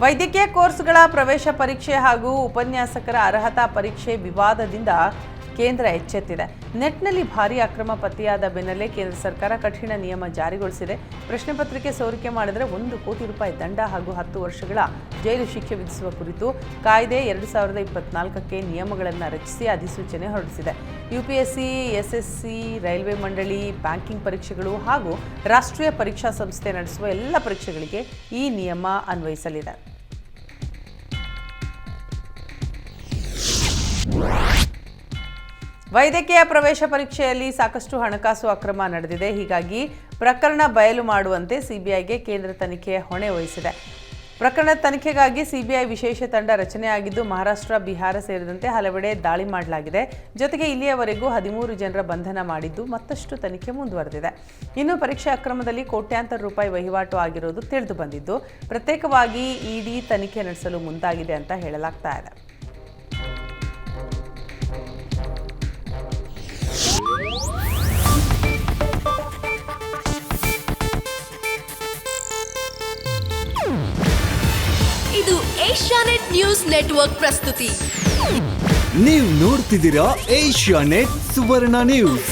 [SPEAKER 1] ವೈದ್ಯಕೀಯ ಕೋರ್ಸ್ಗಳ ಪ್ರವೇಶ ಪರೀಕ್ಷೆ ಹಾಗೂ ಉಪನ್ಯಾಸಕರ ಅರ್ಹತಾ ಪರೀಕ್ಷೆ ವಿವಾದದಿಂದ ಕೇಂದ್ರ ಎಚ್ಚೆತ್ತಿದೆ. ನೆಟ್ನಲ್ಲಿ ಭಾರೀ ಅಕ್ರಮ ಪತ್ತೆಯಾದ ಬೆನ್ನಲ್ಲೇ ಕೇಂದ್ರ ಸರ್ಕಾರ ಕಠಿಣ ನಿಯಮ ಜಾರಿಗೊಳಿಸಿದೆ. ಪ್ರಶ್ನೆ ಪತ್ರಿಕೆ ಸೋರಿಕೆ ಮಾಡಿದರೆ 1 ಕೋಟಿ ರೂಪಾಯಿ ದಂಡ ಹಾಗೂ 10 ವರ್ಷಗಳ ಜೈಲು ಶಿಕ್ಷೆ ವಿಧಿಸುವ ಕುರಿತು ಕಾಯ್ದೆ 2024ಕ್ಕೆ ನಿಯಮಗಳನ್ನು ರಚಿಸಿ ಅಧಿಸೂಚನೆ ಹೊರಡಿಸಿದೆ. ಯುಪಿಎಸ್ಸಿ, ಎಸ್ಎಸ್ಸಿ, ರೈಲ್ವೆ ಮಂಡಳಿ, ಬ್ಯಾಂಕಿಂಗ್ ಪರೀಕ್ಷೆಗಳು ಹಾಗೂ ರಾಷ್ಟ್ರೀಯ ಪರೀಕ್ಷಾ ಸಂಸ್ಥೆ ನಡೆಸುವ ಎಲ್ಲ ಪರೀಕ್ಷೆಗಳಿಗೆ ಈ ನಿಯಮ ಅನ್ವಯಿಸಲಿದೆ. ವೈದ್ಯಕೀಯ ಪ್ರವೇಶ ಪರೀಕ್ಷೆಯಲ್ಲಿ ಸಾಕಷ್ಟು ಹಣಕಾಸು ಅಕ್ರಮ ನಡೆದಿದೆ. ಹೀಗಾಗಿ ಪ್ರಕರಣ ಬಯಲು ಮಾಡುವಂತೆ ಸಿಬಿಐಗೆ ಕೇಂದ್ರ ತನಿಖೆ ಹೊಣೆ ವಹಿಸಿದೆ. ಪ್ರಕರಣದ ತನಿಖೆಗಾಗಿ ಸಿಬಿಐ ವಿಶೇಷ ತಂಡ ರಚನೆಯಾಗಿದ್ದು ಮಹಾರಾಷ್ಟ್ರ, ಬಿಹಾರ ಸೇರಿದಂತೆ ಹಲವೆಡೆ ದಾಳಿ ಮಾಡಲಾಗಿದೆ. ಜೊತೆಗೆ ಇಲ್ಲಿಯವರೆಗೂ 13 ಜನರ ಬಂಧನ ಮಾಡಿದ್ದು ಮತ್ತಷ್ಟು ತನಿಖೆ ಮುಂದುವರೆದಿದೆ. ಇನ್ನು ಪರೀಕ್ಷೆ ಅಕ್ರಮದಲ್ಲಿ ಕೋಟ್ಯಾಂತರ ರೂಪಾಯಿ ವಹಿವಾಟು ಆಗಿರೋದು ತಿಳಿದು ಬಂದಿದ್ದು ಪ್ರತ್ಯೇಕವಾಗಿ ಇಡಿ ತನಿಖೆ ನಡೆಸಲು ಮುಂದಾಗಿದೆ ಅಂತ ಹೇಳಲಾಗ್ತಾ ಇದೆ.
[SPEAKER 2] ಇದು ಏಷ್ಯಾನೆಟ್ ನ್ಯೂಸ್ ನೆಟ್ವರ್ಕ್ ಪ್ರಸ್ತುತಿ.
[SPEAKER 3] ನೀವು ನೋಡ್ತಿದ್ದೀರಾ ಏಷ್ಯಾನೆಟ್ ಸುವರ್ಣ ನ್ಯೂಸ್.